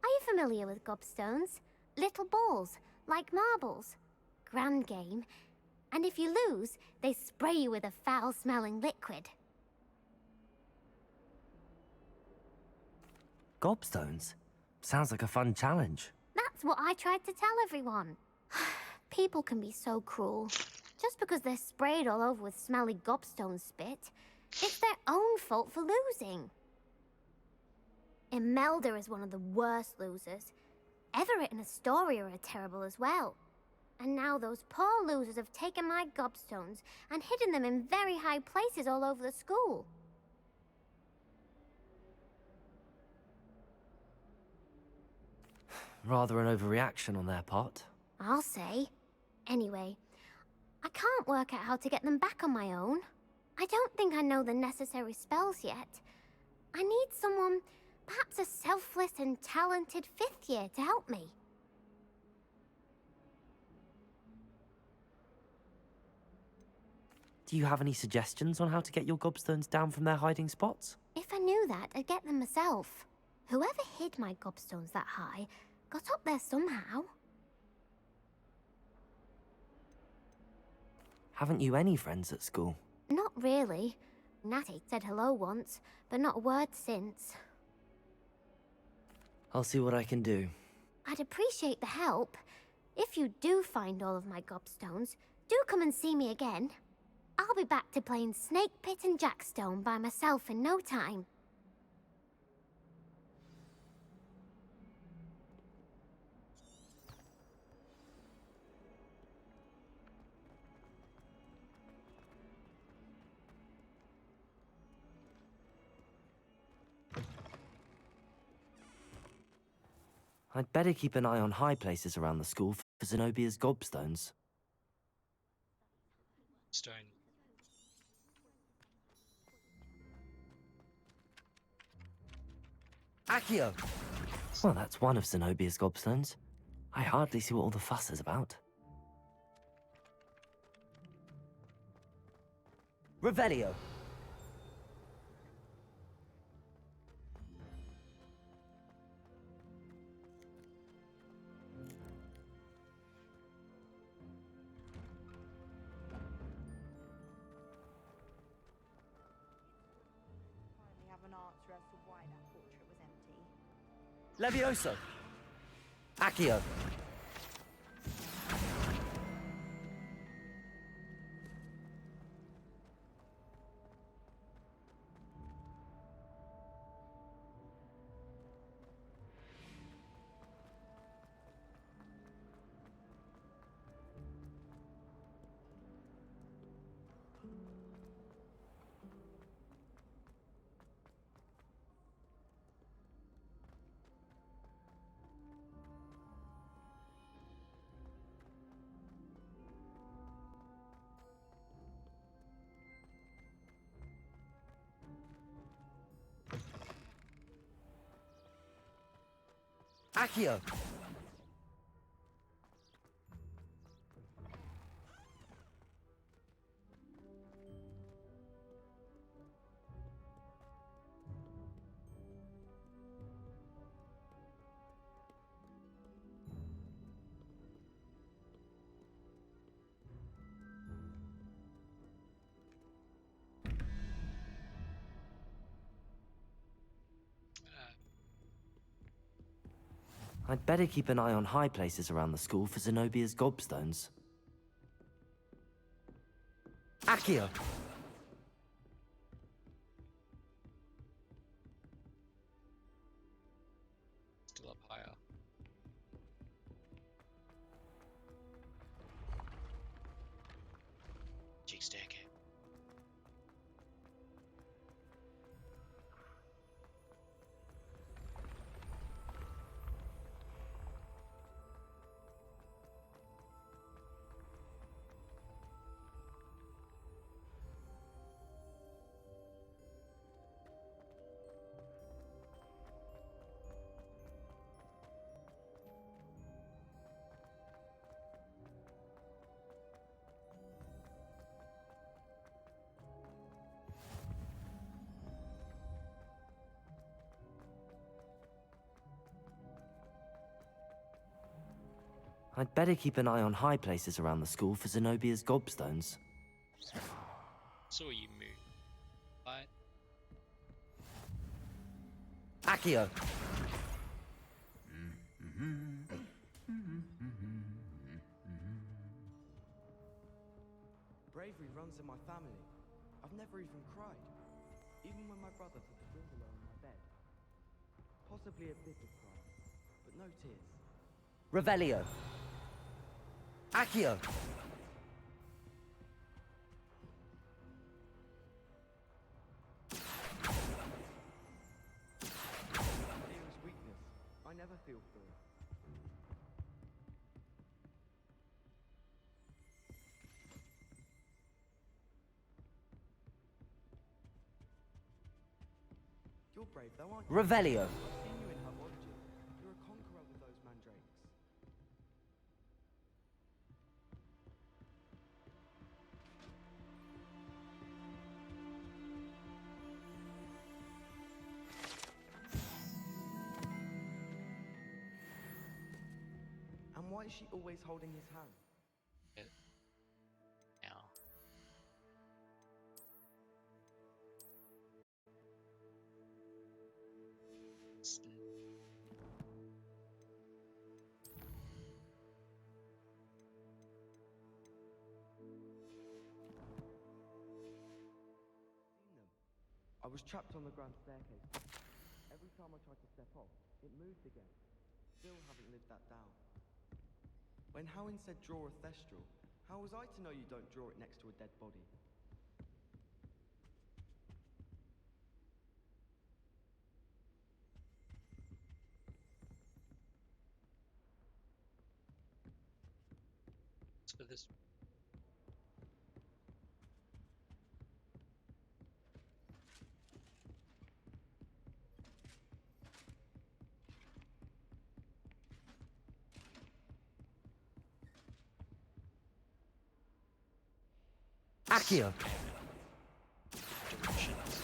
Are you familiar with gobstones? Little balls, like marbles. Grand game. And if you lose, they spray you with a foul-smelling liquid. Gobstones? Sounds like a fun challenge. That's what I tried to tell everyone. People can be so cruel. Just because they're sprayed all over with smelly gobstone spit, it's their own fault for losing. Imelda is one of the worst losers. Everett and Astoria are terrible as well. And now those poor losers have taken my gobstones and hidden them in very high places all over the school. Rather an overreaction on their part. I'll say. Anyway, I can't work out how to get them back on my own. I don't think I know the necessary spells yet. I need someone, perhaps a selfless and talented 5th year to help me. Do you have any suggestions on how to get your gobstones down from their hiding spots? If I knew that, I'd get them myself. Whoever hid my gobstones that high got up there somehow. Haven't you any friends at school? Not really. Natty said hello once, but not a word since. I'll see what I can do. I'd appreciate the help. If you do find all of my gobstones, do come and see me again. I'll be back to playing Snake Pit and Jackstone by myself in no time. I'd better keep an eye on high places around the school for Zenobia's gobstones. Stone. Accio! Well, that's one of Zenobia's gobstones. I hardly see what all the fuss is about. Revelio! Finally have an answer as to why that portrait was empty. Levioso! Accio! Accio! I'd better keep an eye on high places around the school for Zenobia's gobstones. Accio! Still up higher. Jig staircase. I'd better keep an eye on high places around the school for Zenobia's gobstones. Saw you move. But Accio! Bravery runs in my family. I've never even cried. Even when my brother put the windowsill on my bed. Possibly a bit of cry, but no tears. Revelio! Accio! Fear is weakness. I never feel fear. You're brave though, aren't you? Revelio! I've seen you in herbology. You're a conqueror with those mandrakes. And why is she always holding his hand? now. I was trapped on the grand staircase. Every time I tried to step off, it moved again. Still haven't lived that down. When Howin said draw a thestral, how was I to know you don't draw it next to a dead body? For this. Accio! Directions.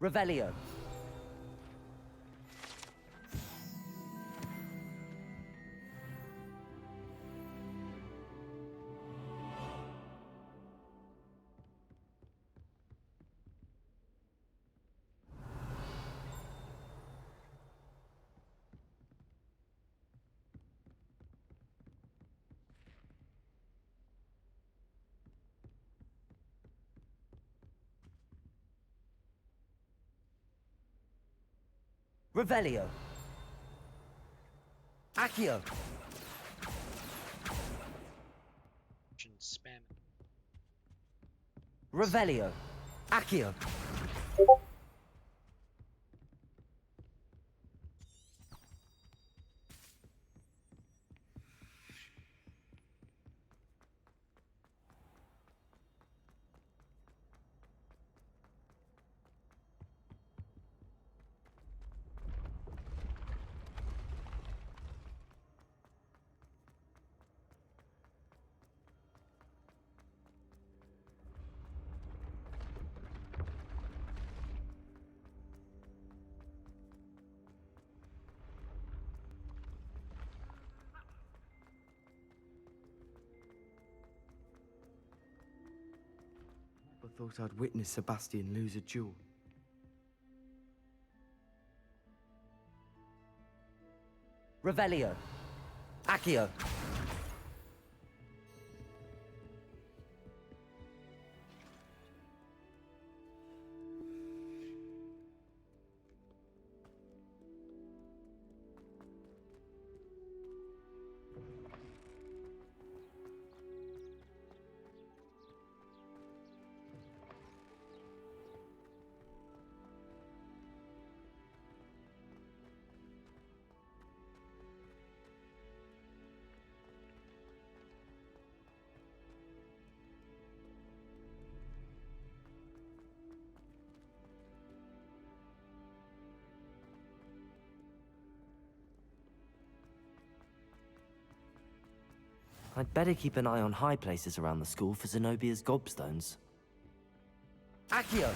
Revelio. Revelio. Accio. Spam. Revelio. Accio. I thought I'd witness Sebastian lose a duel. Revelio. Accio. I'd better keep an eye on high places around the school for Zenobia's gobstones. Accio!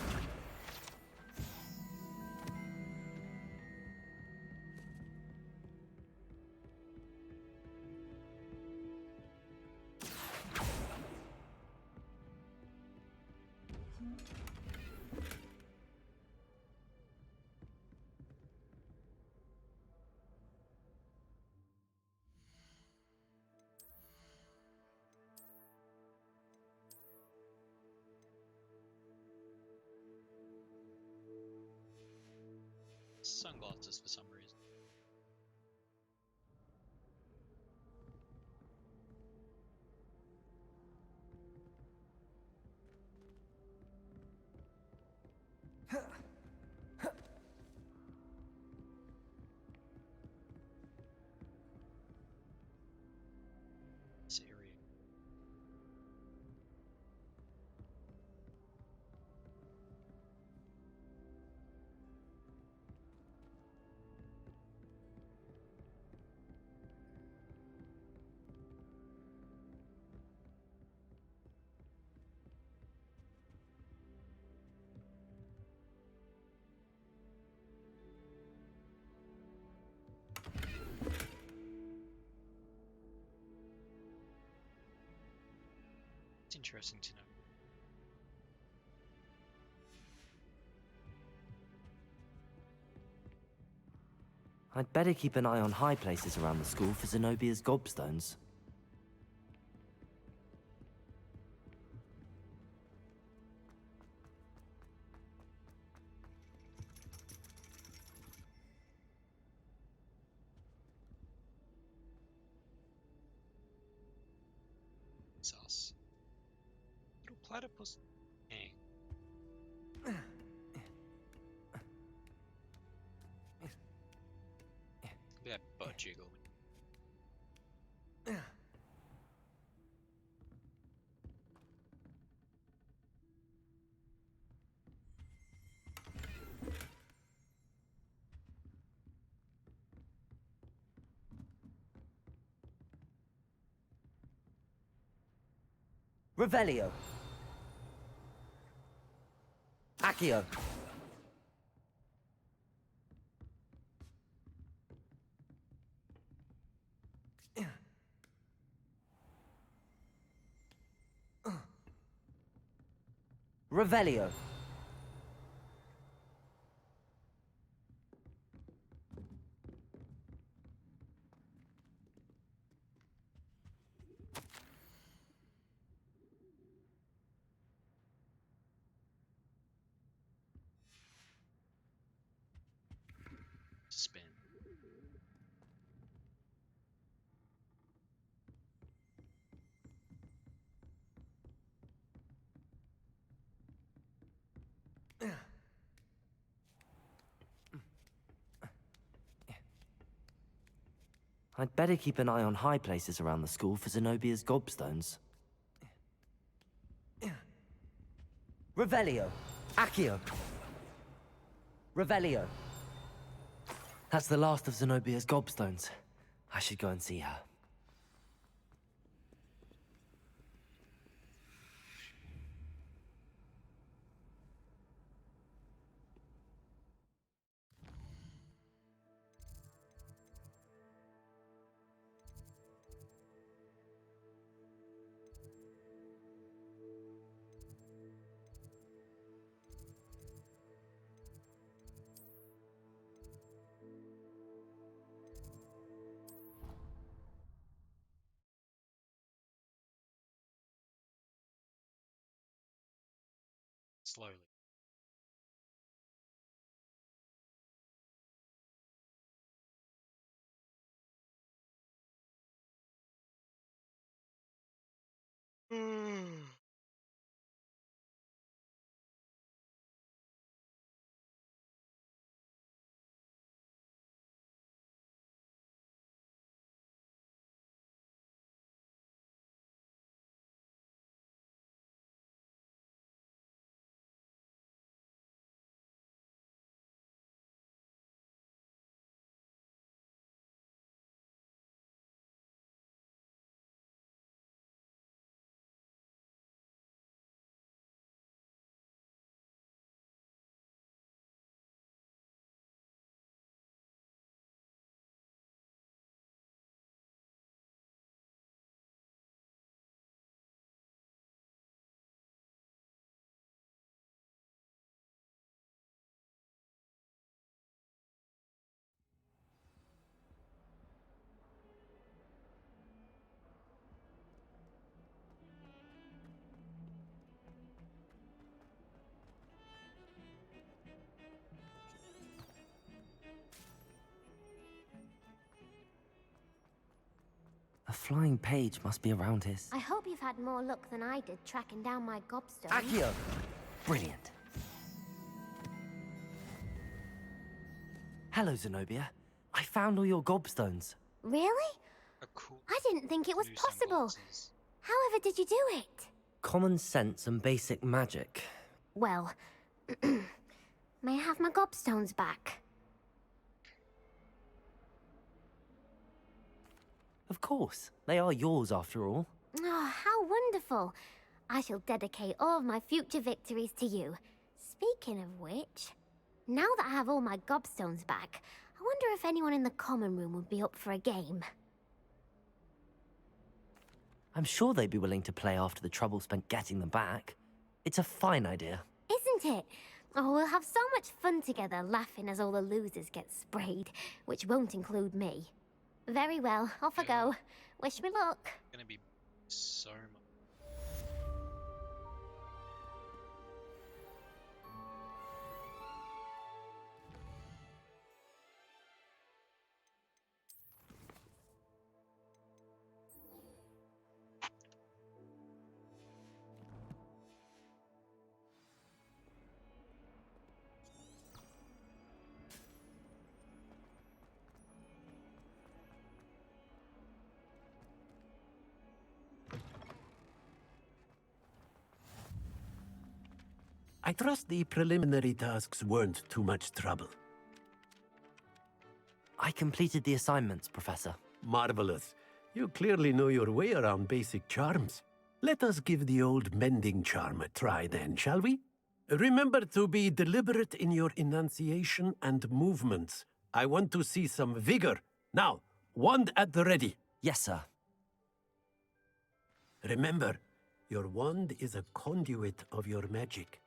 Sunglasses for some reason. This area. interesting to know. I'd better keep an eye on high places around the school for Zenobia's gobstones. Sus. Little platypus. Hey. Look at that butt jiggle. Revelio. Accio. Revelio. Spin. I'd better keep an eye on high places around the school for Zenobia's gobstones. Revelio. Accio. Revelio. That's the last of Zenobia's gobstones. I should go and see her. Slowly. A flying page must be around his... I hope you've had more luck than I did tracking down my gobstone. Accio! Brilliant. Hello, Zenobia. I found all your gobstones. Really? Cool. I didn't think it was possible. However did you do it? Common sense and basic magic. Well, may I have my gobstones back? Of course. They are yours after all. Oh, how wonderful. I shall dedicate all of my future victories to you. Speaking of which, now that I have all my gobstones back, I wonder if anyone in the common room would be up for a game. I'm sure they'd be willing to play after the trouble spent getting them back. It's a fine idea. Isn't it? Oh, we'll have so much fun together, laughing as all the losers get sprayed, which won't include me. Very well, off I go. Wish me luck. Gonna be so much. I trust the preliminary tasks weren't too much trouble. I completed the assignments, Professor. Marvelous. You clearly know your way around basic charms. Let us give the old mending charm a try then, shall we? Remember to be deliberate in your enunciation and movements. I want to see some vigor. Now, wand at the ready. Yes, sir. Remember, your wand is a conduit of your magic.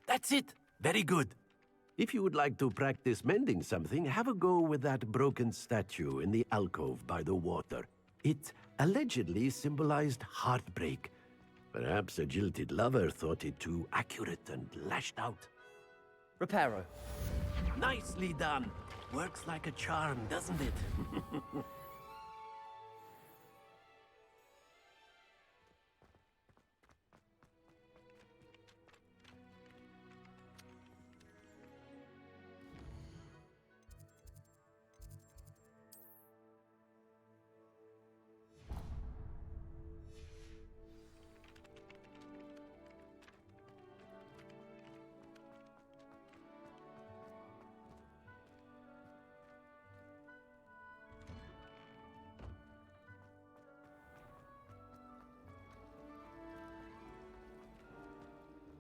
That's it. Very good. If you would like to practice mending something, have a go with that broken statue in the alcove by the water. It allegedly symbolized heartbreak. Perhaps a jilted lover thought it too accurate and lashed out. Reparo. Nicely done. Works like a charm, doesn't it?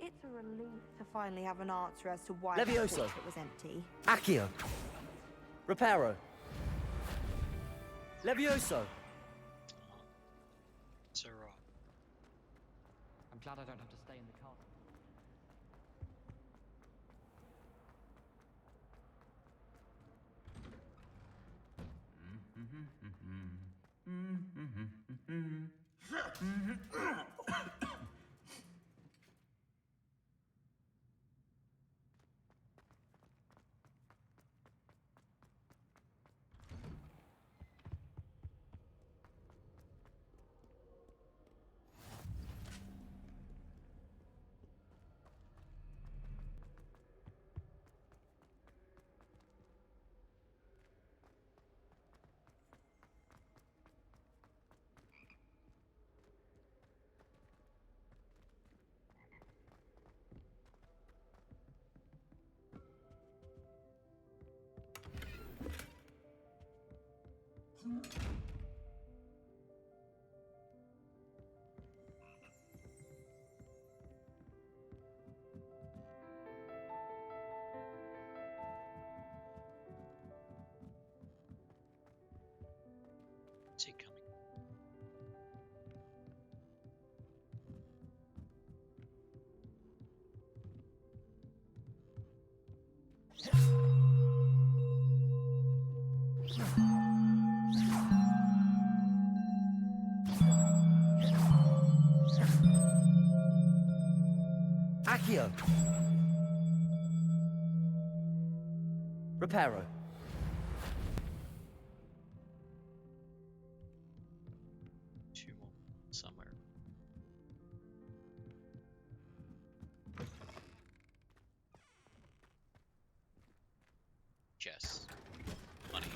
It's a relief to finally have an answer as to why Levioso. the portrait was empty. Accio. Reparo. Levioso. It's alright. I'm glad I don't have to stay in the car. What's he coming? Accio. Reparo. Two more somewhere. Chess. Money.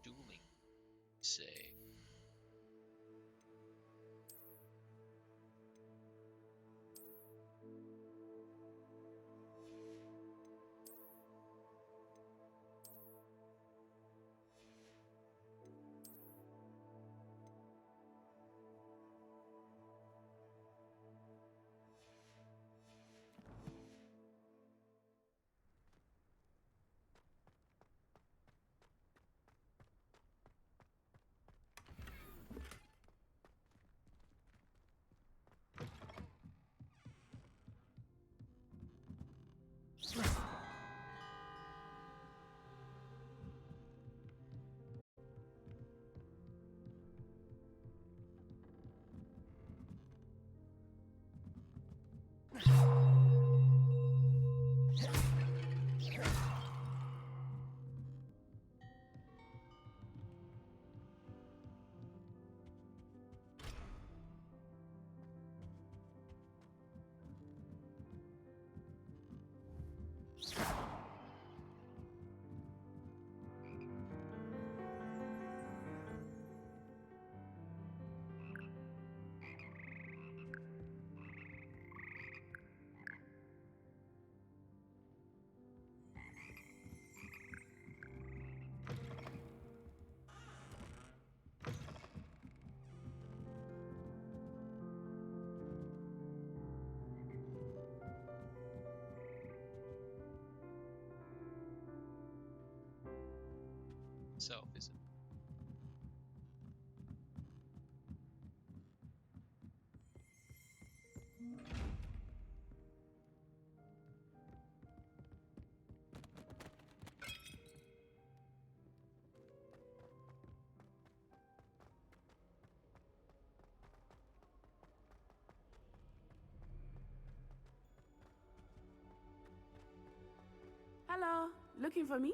Dueling. Say. itself, is it? Hello, looking for me?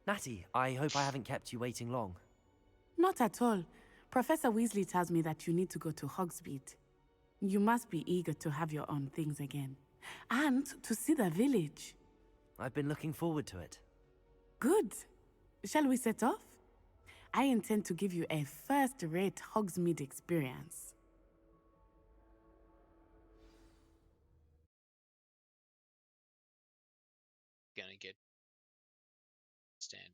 Natty, I hope I haven't kept you waiting long. Not at all. Professor Weasley tells me that you need to go to Hogsmeade. You must be eager to have your own things again. And to see the village. I've been looking forward to it. Good. Shall we set off? I intend to give you a first-rate Hogsmeade experience. Gonna get standing.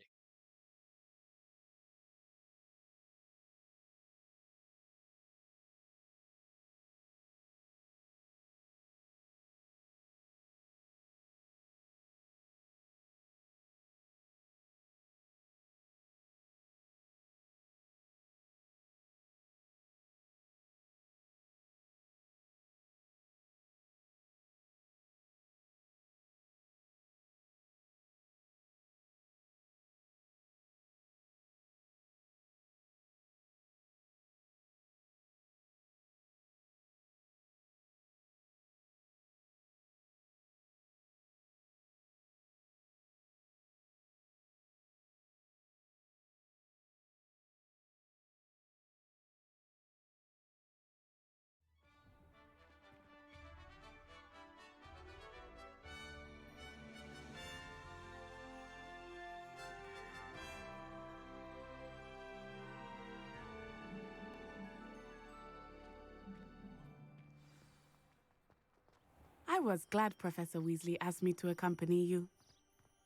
I was glad Professor Weasley asked me to accompany you.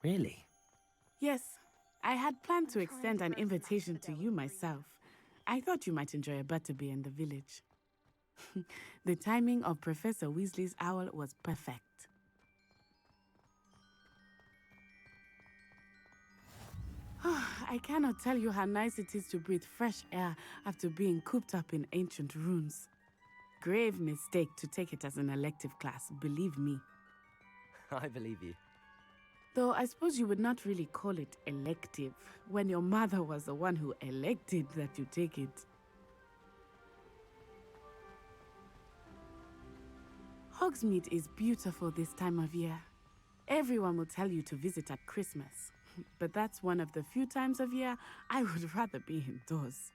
Really? Yes, I had planned to extend an invitation to you myself. I thought you might enjoy a butterbeer in the village. The timing of Professor Weasley's owl was perfect. I cannot tell you how nice it is to breathe fresh air after being cooped up in ancient ruins. Grave mistake to take it as an elective class, believe me. I believe you. Though I suppose you would not really call it elective, when your mother was the one who elected that you take it. Hogsmeade is beautiful this time of year. Everyone will tell you to visit at Christmas, but that's one of the few times of year I would rather be indoors.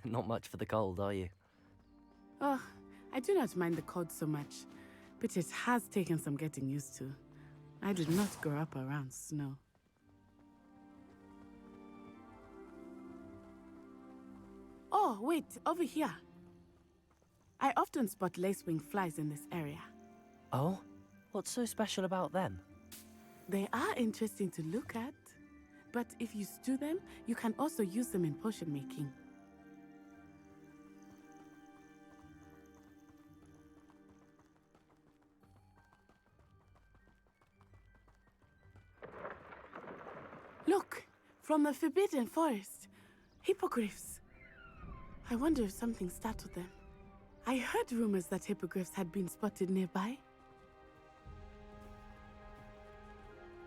Not much for the cold, are you? Oh, I do not mind the cold so much, but it has taken some getting used to. I did not grow up around snow. Oh, wait, over here. I often spot lacewing flies in this area. Oh? What's so special about them? They are interesting to look at, but if you stew them, you can also use them in potion making. Look, from the Forbidden Forest. Hippogriffs. I wonder if something startled them. I heard rumors that hippogriffs had been spotted nearby.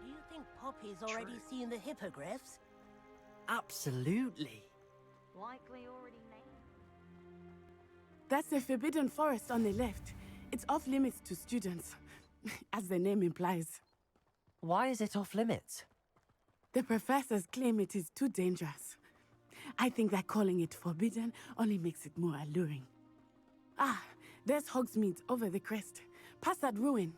Do you think Poppy's already seen the hippogriffs? Absolutely. Likely already named. That's the Forbidden Forest on the left. It's off limits to students, as the name implies. Why is it off limits? The professors claim it is too dangerous. I think that calling it forbidden only makes it more alluring. Ah, there's Hogsmeade over the crest. Past that ruin.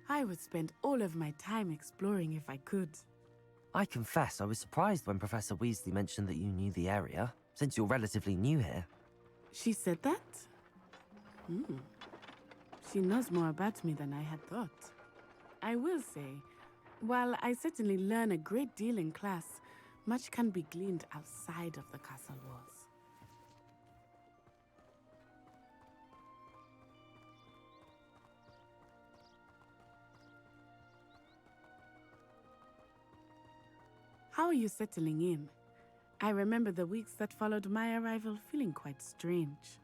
I would spend all of my time exploring if I could. I confess I was surprised when Professor Weasley mentioned that you knew the area, since you're relatively new here. She said that? She knows more about me than I had thought. I will say, while I certainly learn a great deal in class, much can be gleaned outside of the castle walls. How are you settling in? I remember the weeks that followed my arrival feeling quite strange.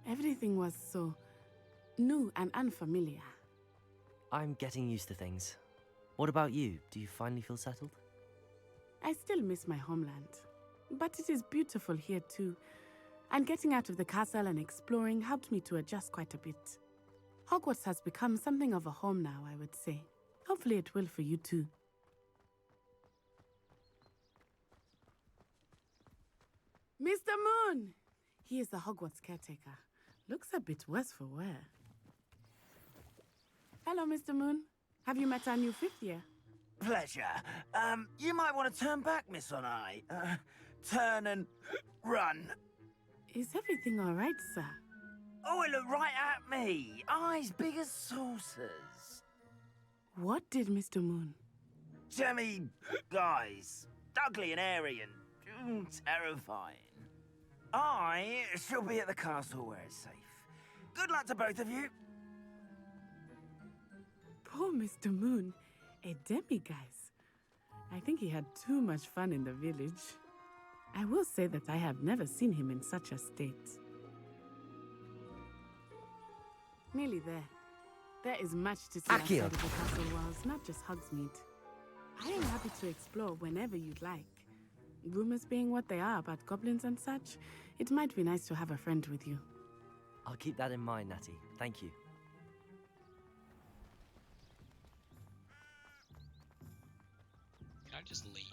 Everything was so new and unfamiliar. I'm getting used to things. What about you? Do you finally feel settled? I still miss my homeland, but it is beautiful here too. And getting out of the castle and exploring helped me to adjust quite a bit. Hogwarts has become something of a home now, I would say. Hopefully it will for you too. Mr. Moon! He is the Hogwarts caretaker. Looks a bit worse for wear. Hello, Mr. Moon. Have you met our new fifth year? Pleasure. You might want to turn back, Miss Onai. Turn and run. Is everything all right, sir? Oh, it looked right at me. Eyes big as saucers. What did Mr. Moon? Jemmy guys. Ugly and airy and terrifying. I shall be at the castle where it's safe. Good luck to both of you. Poor Mr. Moon. A demiguise. I think he had too much fun in the village. I will say that I have never seen him in such a state. Nearly there. There is much to see outside of the castle walls, not just Hogsmeade. I am happy to explore whenever you'd like. Rumors being what they are about goblins and such, it might be nice to have a friend with you. I'll keep that in mind, Natty. Thank you. Can I just leave?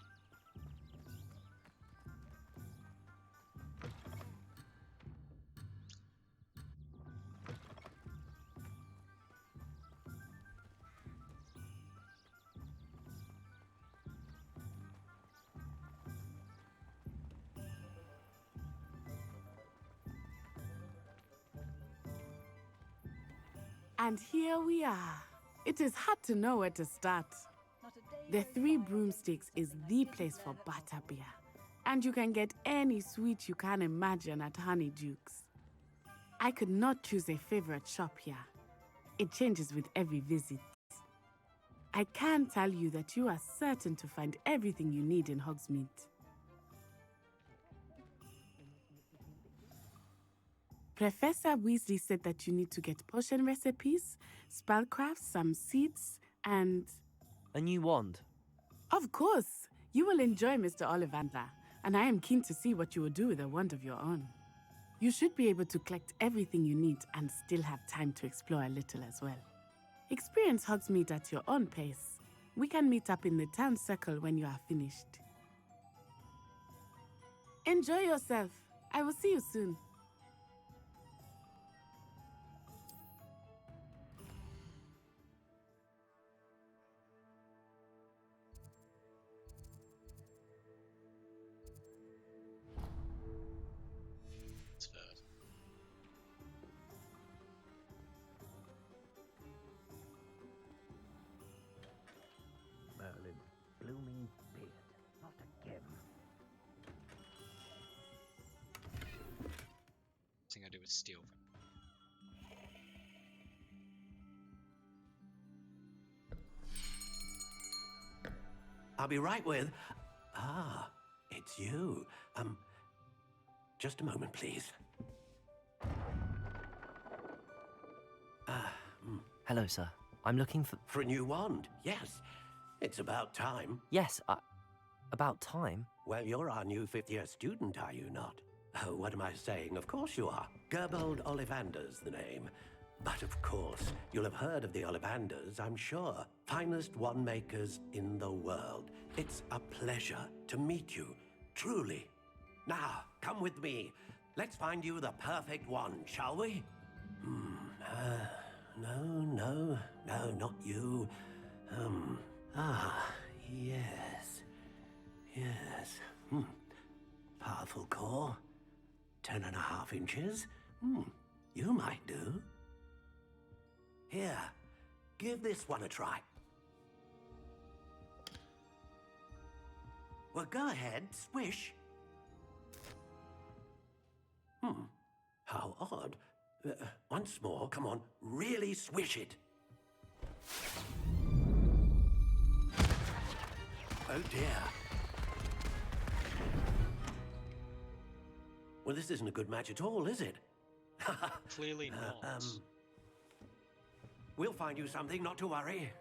And here we are. It is hard to know where to start. The Three Broomsticks is the place for butterbeer. And you can get any sweet you can imagine at Honeyduke's. I could not choose a favorite shop here. It changes with every visit. I can tell you that you are certain to find everything you need in Hogsmeade. Professor Weasley said that you need to get potion recipes, spellcrafts, some seeds, and... A new wand? Of course! You will enjoy Mr. Ollivander, and I am keen to see what you will do with a wand of your own. You should be able to collect everything you need and still have time to explore a little as well. Experience Hogsmeade at your own pace. We can meet up in the town circle when you are finished. Enjoy yourself. I will see you soon. Merlin, blooming beard. Not again. Thing I do is steal from. I'll be right with... Ah, it's you. Just a moment, please. Hello, sir. I'm looking for... For a new wand, yes. It's about time. Yes, about time? Well, you're our new fifth-year student, are you not? Oh, what am I saying? Of course you are. Gerbold Ollivander's the name. But of course, you'll have heard of the Ollivanders, I'm sure. Finest wand makers in the world. It's a pleasure to meet you, truly. Now, come with me. Let's find you the perfect wand, shall we? No, not you. Yes. Powerful core. 10.5 inches. You might do. Here, give this one a try. Well, go ahead, swish. How odd. Once more, come on, really swish it. Oh dear, Well, this isn't a good match at all, is it? Clearly not. We'll find you something, not to worry.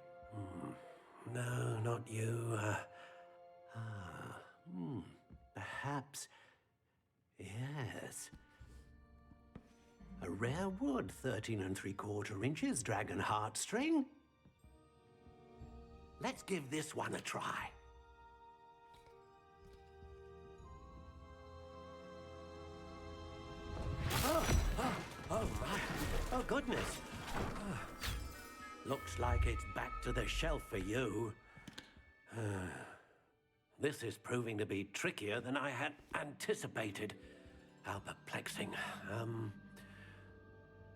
No, not you. Perhaps. Yes. A rare wood, 13 3/4 inches, dragon heartstring. Let's give this one a try. Oh my. Oh, goodness. Looks like it's back to the shelf for you. This is proving to be trickier than I had anticipated. How perplexing.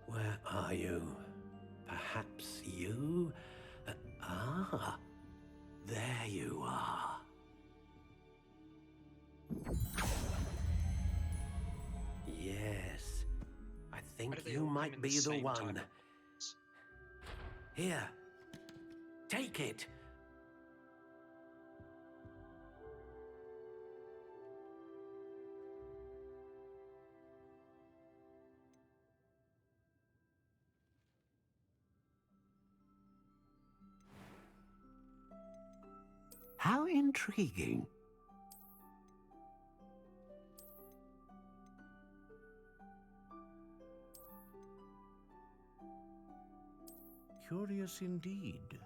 Where are you? Perhaps you? There you are. Yes. I think you might be the one. Here. Take it. How intriguing. Curious indeed.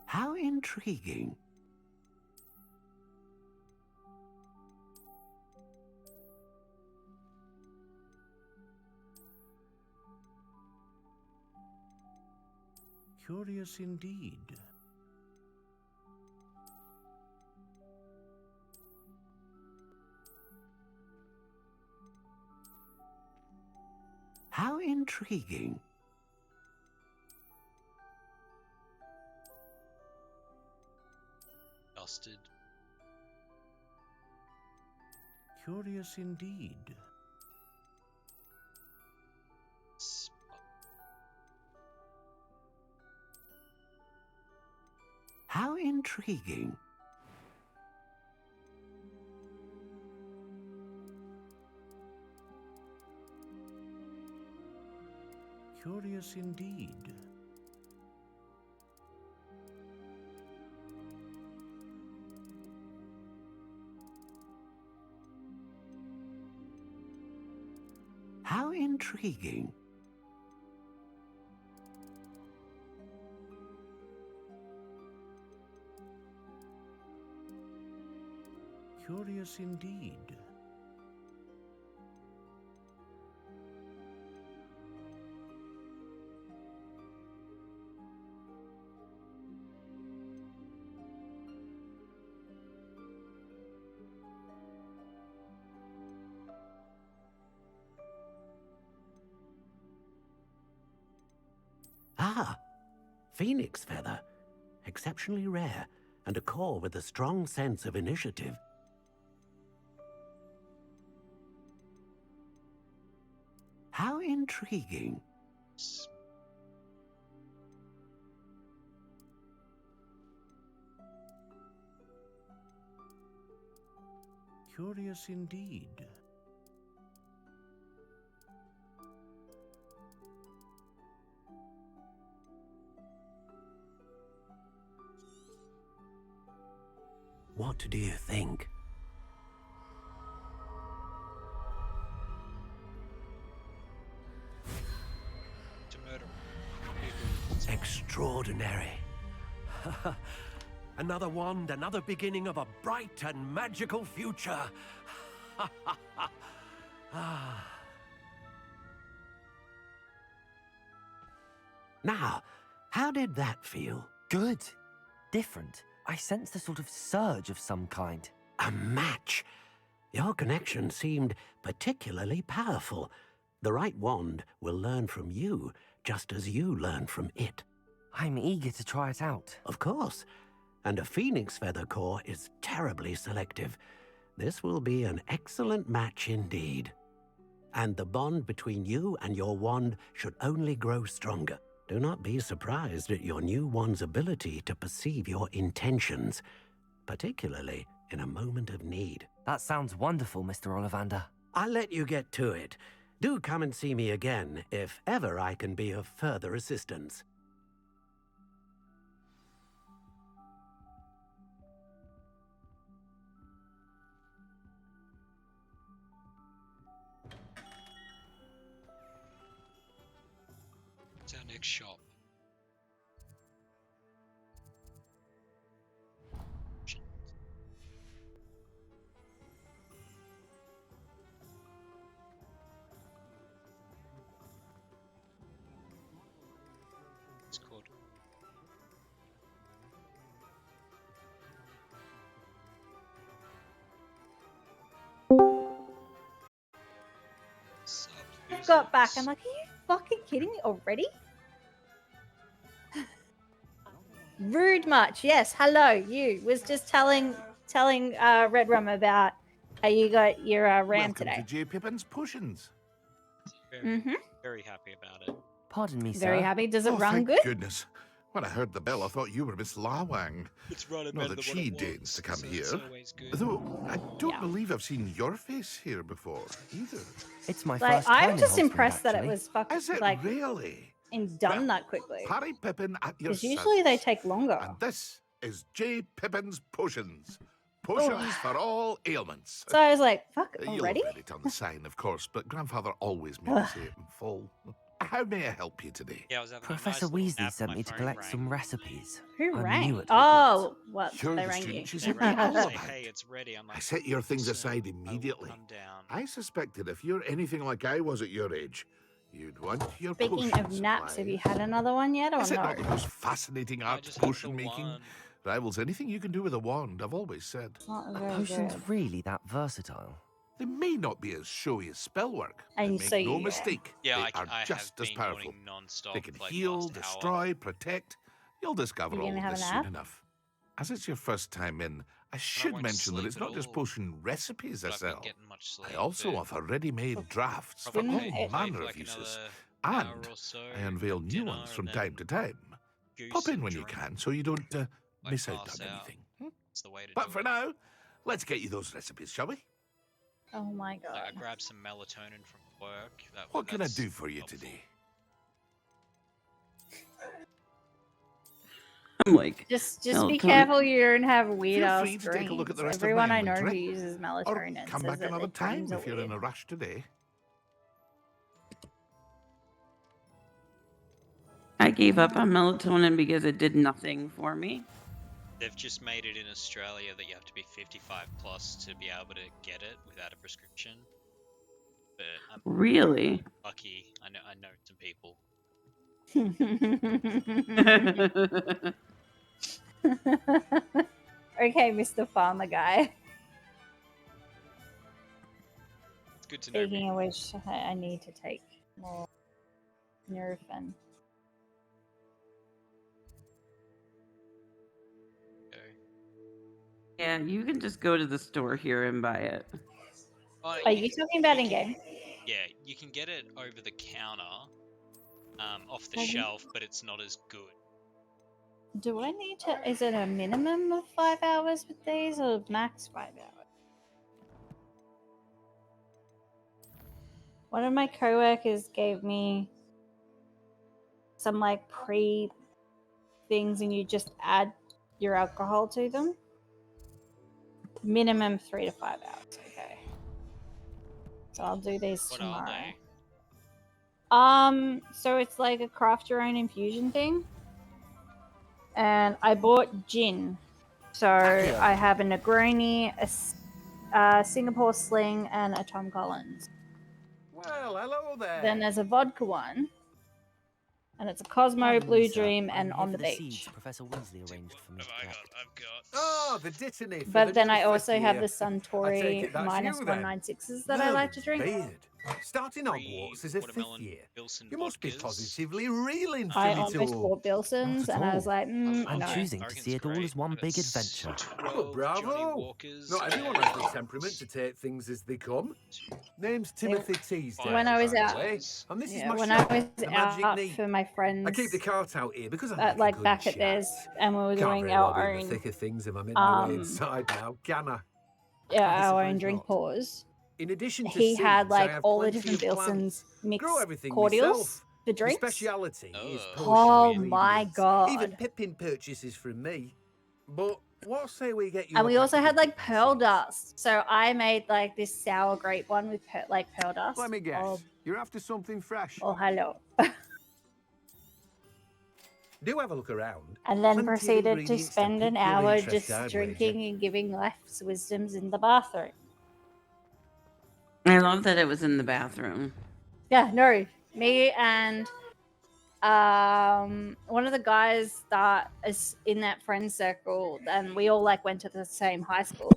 How intriguing. Curious indeed. How intriguing. Busted. Curious indeed. How intriguing. Curious indeed. How intriguing. Curious indeed. Ah, phoenix feather. Exceptionally rare, and a core with a strong sense of initiative. How intriguing. Curious indeed. What do you think? To murder. Extraordinary. Another wand, another beginning of a bright and magical future. Now, how did that feel? Good. Different. I sensed a sort of surge of some kind. A match. Your connection seemed particularly powerful. The right wand will learn from you, just as you learn from it. I'm eager to try it out. Of course. And a phoenix feather core is terribly selective. This will be an excellent match indeed. And the bond between you and your wand should only grow stronger. Do not be surprised at your new one's ability to perceive your intentions, particularly in a moment of need. That sounds wonderful, Mr. Ollivander. I'll let you get to it. Do come and see me again if ever I can be of further assistance. What's our next shop? It's called. I got back. I'm like, are you fucking kidding me already? Rude much. Yes. Hello. You was just telling Red Rum about how you got your ram Welcome today. to J. Pippin's Potions. Very happy about it. Pardon me, Very sir. happy. Does it run thank good? Goodness. When I heard the bell, I thought you were Miss Lawang. It's running Not better that than what she it deigns was, to come so here. it's always good. Though I don't believe I've seen your face here before either. It's my Like, first time I'm in just Hogsmeade, impressed that it actually. was fucking Is it like really? and done that quickly. Harry Pippin at your Because usually they take longer. And this is J. Pippin's Potions. Potions for all ailments. So I was like, fuck, You'll already? read it on the sign, of course, but Grandfather always made me say it in full. How may I help you today? Yeah, I was having Professor Weasley sent me to collect some recipes. Who I'm rang? new at Oh, what? You're They the rang student you. she They sent me rang all me to say, about. hey, it's ready. I'm like, I set your things "Soon, aside I will immediately. come down." I suspected if you're anything like I was at your age, you'd want your Speaking potion of naps, have you supplies. had another one yet or Is it no? not the most fascinating art just had potion the making? one. Rivals anything you can do with a wand, I've always said. Not Are very potions good. really that versatile? They may not be as showy as spellwork. And but so make no you- mistake, Yeah, they are I just have as been powerful. yawning non-stop. They can like, heal, last hour. destroy, protect. You'll discover You all gonna of have this a soon nap? enough. As it's your first time in, I should won't mention that sleep it's at not just all. potion recipes I But I've been sell. getting much sleep. I also but offer ready-made drafts for probably all play for manner of like uses. another hour And or so, I unveil new dinner, ones from and time to time. goose Pop in and when you drink, can so you don't miss out pass on out. anything. It's the way to But do for it. now, let's get you those recipes, shall we? Oh my god. Like, I grabbed some melatonin from work. What can I that's do for you helpful. today? I'm like, Just be melatonin. careful you don't have weird Feel ass free to take a look at dreams. the rest Everyone of my I know who inventory. uses Or melatonin come says back that another their time dreams are if you're weird. in a rush today. I gave up on melatonin because it did nothing for me. They've just made it in Australia that you have to be 55 plus to be able to get it without a prescription. But I'm Really? lucky. I know some people. Okay, Mr. Farmer Guy. It's good to know. Speaking of which, I need to take more Nurofen. Yeah, you can just go to the store here and buy it. Are you talking about in game? Yeah, you can get it over the counter, off the Mhm. shelf, but it's not as good. Do I need to? Is it a minimum of 5 hours with these or max 5 hours? One of my coworkers gave me some like pre things, and you just add your alcohol to them. Minimum 3 to 5 hours. Okay. So I'll do these What are tomorrow. they? So it's like a craft your own infusion thing. And I bought gin. So I have a Negroni, a Singapore Sling, and a Tom Collins. Well, hello there. Then there's a vodka one. And it's a Cosmo, Pardon Blue me, sir. Dream, I'm and here On for the the Beach. seeds Professor Weasley arranged for me to collect. Oh, the dittany. But then I also have the Suntory that's minus you then. 196s that I like to drink. Beard. Starting Hogwarts is a 5th watermelon year. Bilson You must be vodkas. positively reeling I through it almost all. bought Bilson's, Not at and I was all. like, I'm no. choosing to reckon see it's it all great. as one I've got big adventure. 12 Well, bravo! Johnny Walkers. Not everyone has the temperament to take things as they come. Name's Timothy Teasdale, When I was by the out, way. And this is yeah, my when shop, I was the Magic out Neat. for my friends, I keep the cart out here because I at, like a like good back at chat. theirs, and we were Can't doing very well our be in the own, thick of things if I'm in my way um, inside now, can I? yeah, I our own suppose drink not. pours. In addition to He had seeds, I like have all the plenty different of plants. Bilson's mixed Grow everything cordials myself. for My drinks. speciality is potion Oh ingredients. my god! Even Pippin purchases from me. But what say we get you And a we also packet had of like Pippin pearl seeds? dust. So I made like this sour grape one with pearl dust. Let me guess. Oh, You're after something fresh. oh hello. Do have a look around. And then Plenty of proceeded to ingredients spend pique an your hour interest, just I'd drinking wager. and giving life's wisdoms in the bathroom. I love that it was in the bathroom. Yeah, no, me and one of the guys that is in that friend circle, and we all like went to the same high school,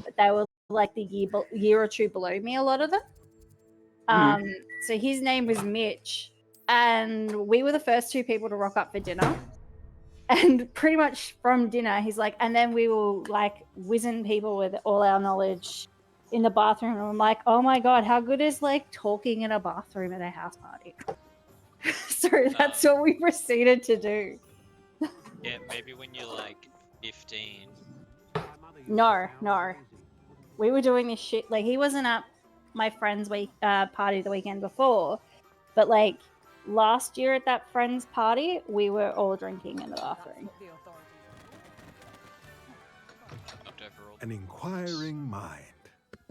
but they were like the year or two below me, a lot of them. So his name was Mitch, and we were the first two people to rock up for dinner. And pretty much from dinner, he's like, and then we will like whizzing people with all our knowledge in the bathroom. And I'm like, oh my god, how good is like talking in a bathroom at a house party? So that's what we proceeded to do. Yeah, maybe when you're like 15. No. We were doing this shit. Like, he wasn't at my friend's party the weekend before, but like last year at that friend's party, we were all drinking in the bathroom. An inquiring mind.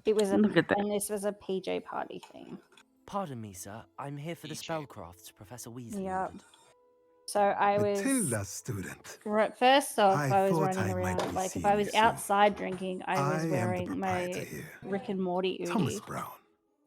It was Look at that. and this was a PJ party thing. Pardon me, sir. I'm here for the spellcrafts Professor Weasley. Yeah. So I was Matilda student. right. First off, I I was thought running I might around. be Like, if seeing I was you soon. outside drinking, I was I am the wearing my proprietor here. Rick and Morty hoodie. Thomas Brown.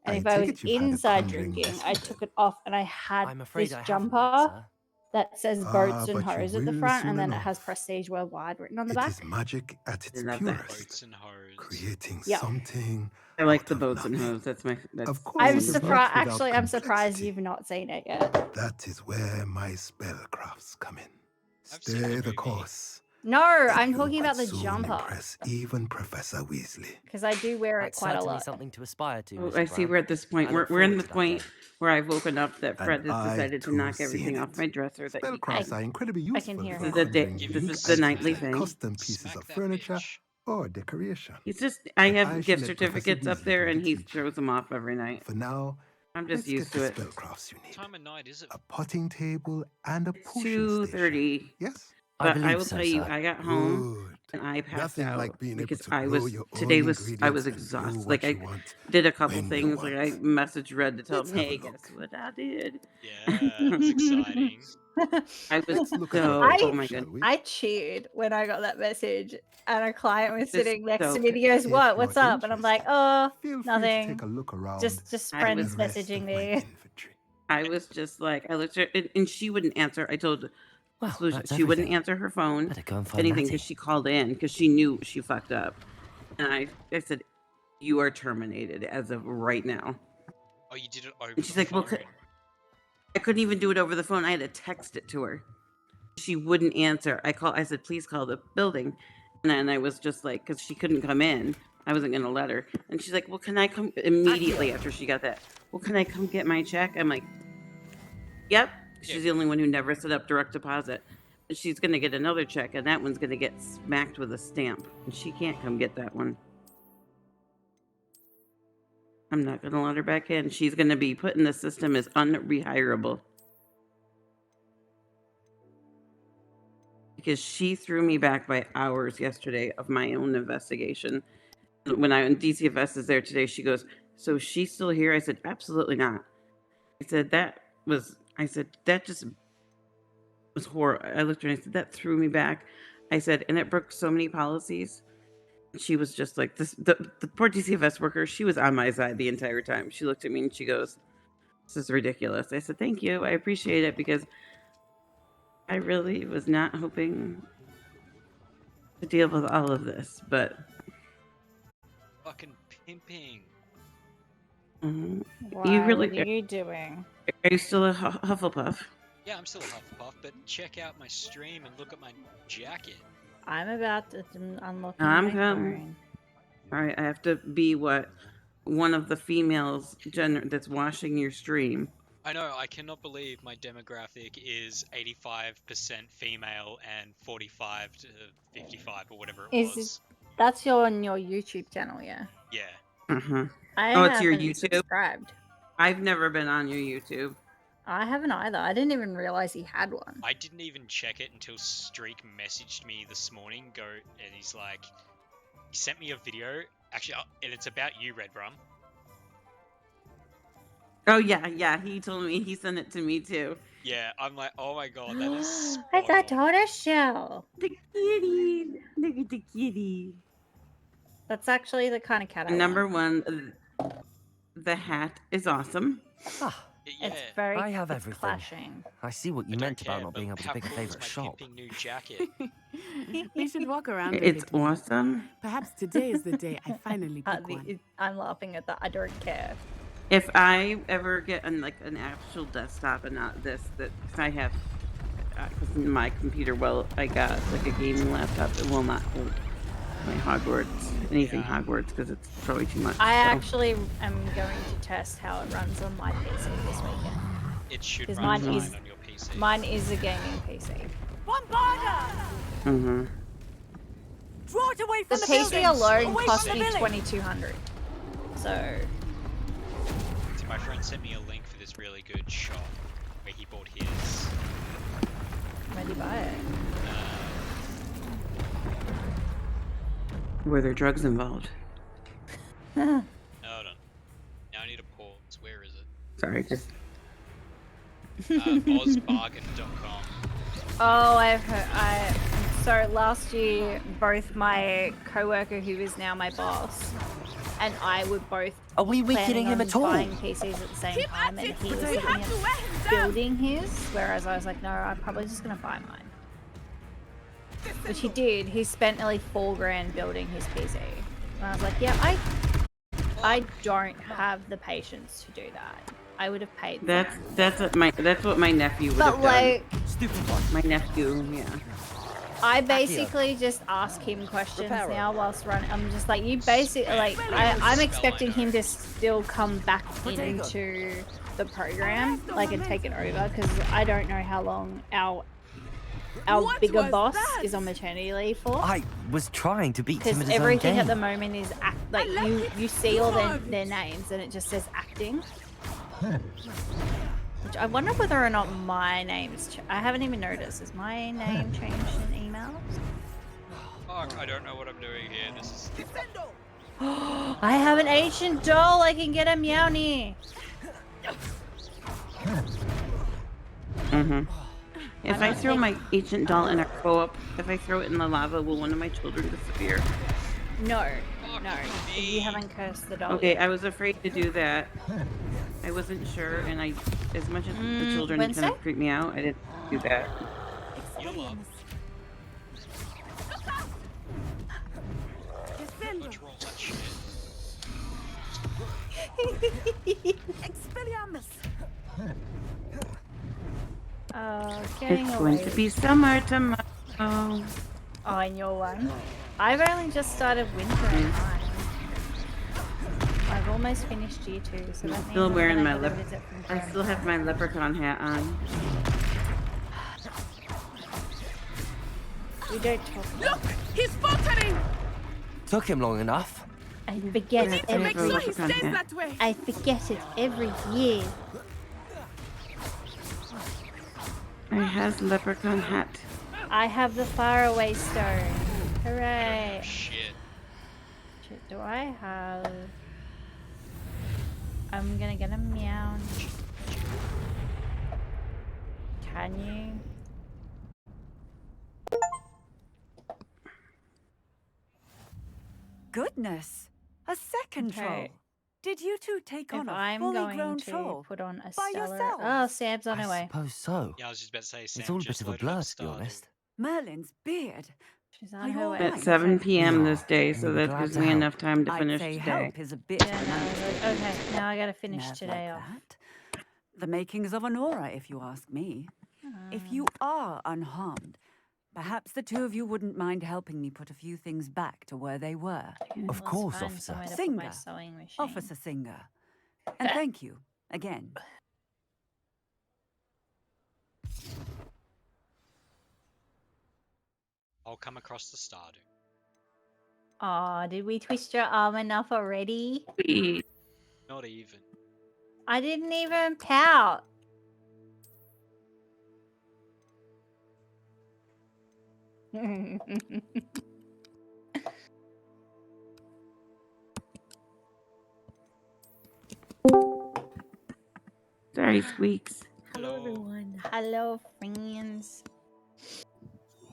And I if I take was it you've had a inside conjuring drinking, I yesterday. took it off, and I had I'm afraid this I haven't, jumper sir. that says Boats and but you Hose at the will front, soon and then it enough. has Prestige Worldwide written on the It back. is magic at its love that. purest. Boats and hose. Creating Yeah. something. I like the boats and hose. That's Of course, I'm it is not surprised. without Actually, I'm surprised complexity. you've not seen it yet. That is where my spellcrafts come in. I've seen the Stay the movie. course. No, I'm You talking would about the soon jumper impress even Professor Weasley. because I do wear it That's quite a certainly lot. something to aspire to. Oh, Mr. I see Brown. we're at this point. I We're look we're in forward the to that point day. where I've woken up that Fred And has I, decided to too, knock see everything in off it. my dresser that he Spellcrafts can. are incredibly I useful can hear for This him. is a conjuring this unique is the nightly items, thing. custom pieces of furniture, or decoration. He's just I But have I shall gift let certificates Professor up Weasley there do and the he teaching. throws them off every night. For now, I'm just let's used get to the it. spellcrafts you What need. time of night is it? A potting table and a It's potion station. 2:30. Yes? I But I believe will so, tell you, sir. I got home Good. and I passed Nothing out like being able because to I grow was your own today was I ingredients was and brew exhausted. what Like you I want did a couple when you things. Like I want. messaged Red to tell Let's him, have a hey, look. guess what I did? Yeah, that's exciting. I was Let's look at your so oh picture, my shall god. we? I cheered when I got that message, and a client was Just sitting next so to me. And he goes, If "What? you're What's up?" And I'm like, "Oh, Feel free to nothing. take a look around Just I friends the rest messaging of my me." inventory. I was just like I looked at her and she wouldn't answer. I told Well, Solution that's she wouldn't everything. answer her phone, Better go and find anything, Matty. because she called in because she knew she fucked up. And I said, you are terminated as of right now. Oh, you did it over And she's the like, well, phone. I couldn't even do it over the phone. I had to text it to her. She wouldn't answer. I said, please call the building. And then I was just like, because she couldn't come in. I wasn't going to let her. And she's like, well, can I come immediately after she got that? Well, can I come get my check? I'm like, yep. She's the only one who never set up direct deposit. But she's going to get another check, and that one's going to get smacked with a stamp. And she can't come get that one. I'm not going to let her back in. She's going to be put in the system as unrehirable. Because she threw me back by hours yesterday of my own investigation. When DCFS is there today, she goes, so she's still here? I said, absolutely not. I said, that just was horrible. I looked at her and I said, that threw me back. I said, and it broke so many policies. She was just like, the poor DCFS worker, she was on my side the entire time. She looked at me and she goes, this is ridiculous. I said, thank you. I appreciate it because I really was not hoping to deal with all of this, but Fucking pimping. Wow, You really what are you doing? are you still a Hufflepuff? Yeah, I'm still a Hufflepuff, but check out my stream and look at my jacket. I'm about to unlock I'm my coming. phone. All right, I have to be one of the females that's watching your stream. I know, I cannot believe my demographic is 85% female and 45 to 55 or whatever it was. That's on your YouTube channel, yeah? Yeah. Uh-huh. I Oh, it's your haven't YouTube? subscribed. I've never been on your YouTube. I haven't either. I didn't even realize he had one. I didn't even check it until Streak messaged me this morning, and he's like, he sent me a video, actually, and it's about you, Red Rum. Oh yeah, he told me, he sent it to me too. Yeah, I'm like, oh my god, that is I got tortoiseshell. The kitty, look at the kitty. That's actually the kind of cat I Number want. one, the hat is awesome. It's very I have everything. clashing. I see what you meant about not being able to pick a favorite shop. New jacket. We should walk around. It's awesome. Perhaps today is the day I finally pick one. I'm laughing at that. I don't care. If I ever get an actual desktop and not this, that I have, because my computer, I got like a gaming laptop that will not hold my Hogwarts, anything Hogwarts, because it's probably too much. I actually am going to test how it runs on my PC this weekend. It should Because run fine on your PC. Mine is a gaming PC. Bombarder! Mm-hmm. Draw it away The from the PC buildings! alone Away cost from me the village! $2,200. So See, my friend sent me a link for this really good shop where he bought his. where'd you buy it? Were there drugs involved? Hold on. Now I need a pause. Where is it? Sorry, just. Ozbargain.com. Oh, I've heard. So last year, both my coworker, who is now my boss, and I were both. Are we planning weakening him on at all? buying PCs at the same time, and he was looking at building his, whereas I was like, no, I'm probably just gonna buy mine. Which he did. He spent nearly $4,000 building his PC. And I was like, yeah, I don't have the patience to do that. I would have paid. That's what my nephew would But have like, done. Stupid one. My nephew, yeah. I basically just ask him questions now whilst running. I'm just like, you basically like, I'm expecting him to still come back into the program, like, and take it over, because I don't know how long our bigger boss is on maternity leave for. I was trying to beat him Because at his own everything game. at the moment is like you see all their names and it just says acting. Which I wonder whether or not my name's I haven't even noticed. Is my name changed in emails? Fuck, I don't know what I'm doing here. This is. I have an ancient doll. I can get a Meowny. Mm-hmm. If I throw my ancient doll in a co-op, if I throw it in the lava, will one of my children disappear? No. You haven't cursed the doll. Okay, yet. I was afraid to do that. I wasn't sure, and as much as the children kind Wednesday? of creep me out, I didn't do that. Let's roll that shit. Expelliarmus! Getting It's away. going to be summer tomorrow. Oh, in your one? I've only just started winter in mine. I've almost finished year 2, so that I'm means still I'm wearing gonna my get a visit from I friends. still have my leprechaun hat on. We don't talk about Look! He's faltering! Took him long enough. I forget We it need to make every sure he stays that way. I forget it every year. I has leprechaun hat. I have the faraway stone. Hooray. Shit. Shit, do I have... I'm gonna get a meow. Can you? Goodness! A second Okay. troll! Did you two take If on a I'm fully going grown to troll? put on a by stellar... yourselves? Oh, Sam's on her I way. suppose so. Yeah, I was just about to say, Sam It's all a bit just of a loaded up blur, to be Stardew. honest. Merlin's beard. She's Are on you her all way. right? At 7 p.m. No, this day, so I'm that glad gives to me help. enough time to I'd finish say today. help is a bit Yeah, of an no, understatement. okay, now I gotta finish Nerve today like off. that. The makings of an aura, if you ask me. If you are unharmed, perhaps the two of you wouldn't mind helping me put a few things back to where they were. Of Let's course, find officer. somewhere to put my Singer. sewing machine. Officer Singer. And thank you, again. I'll come across the Stardew. Aw, did we twist your arm enough already? Not even. I didn't even pout. Sorry, Squeaks. Hello, everyone. Hello, friends.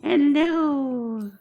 Hello.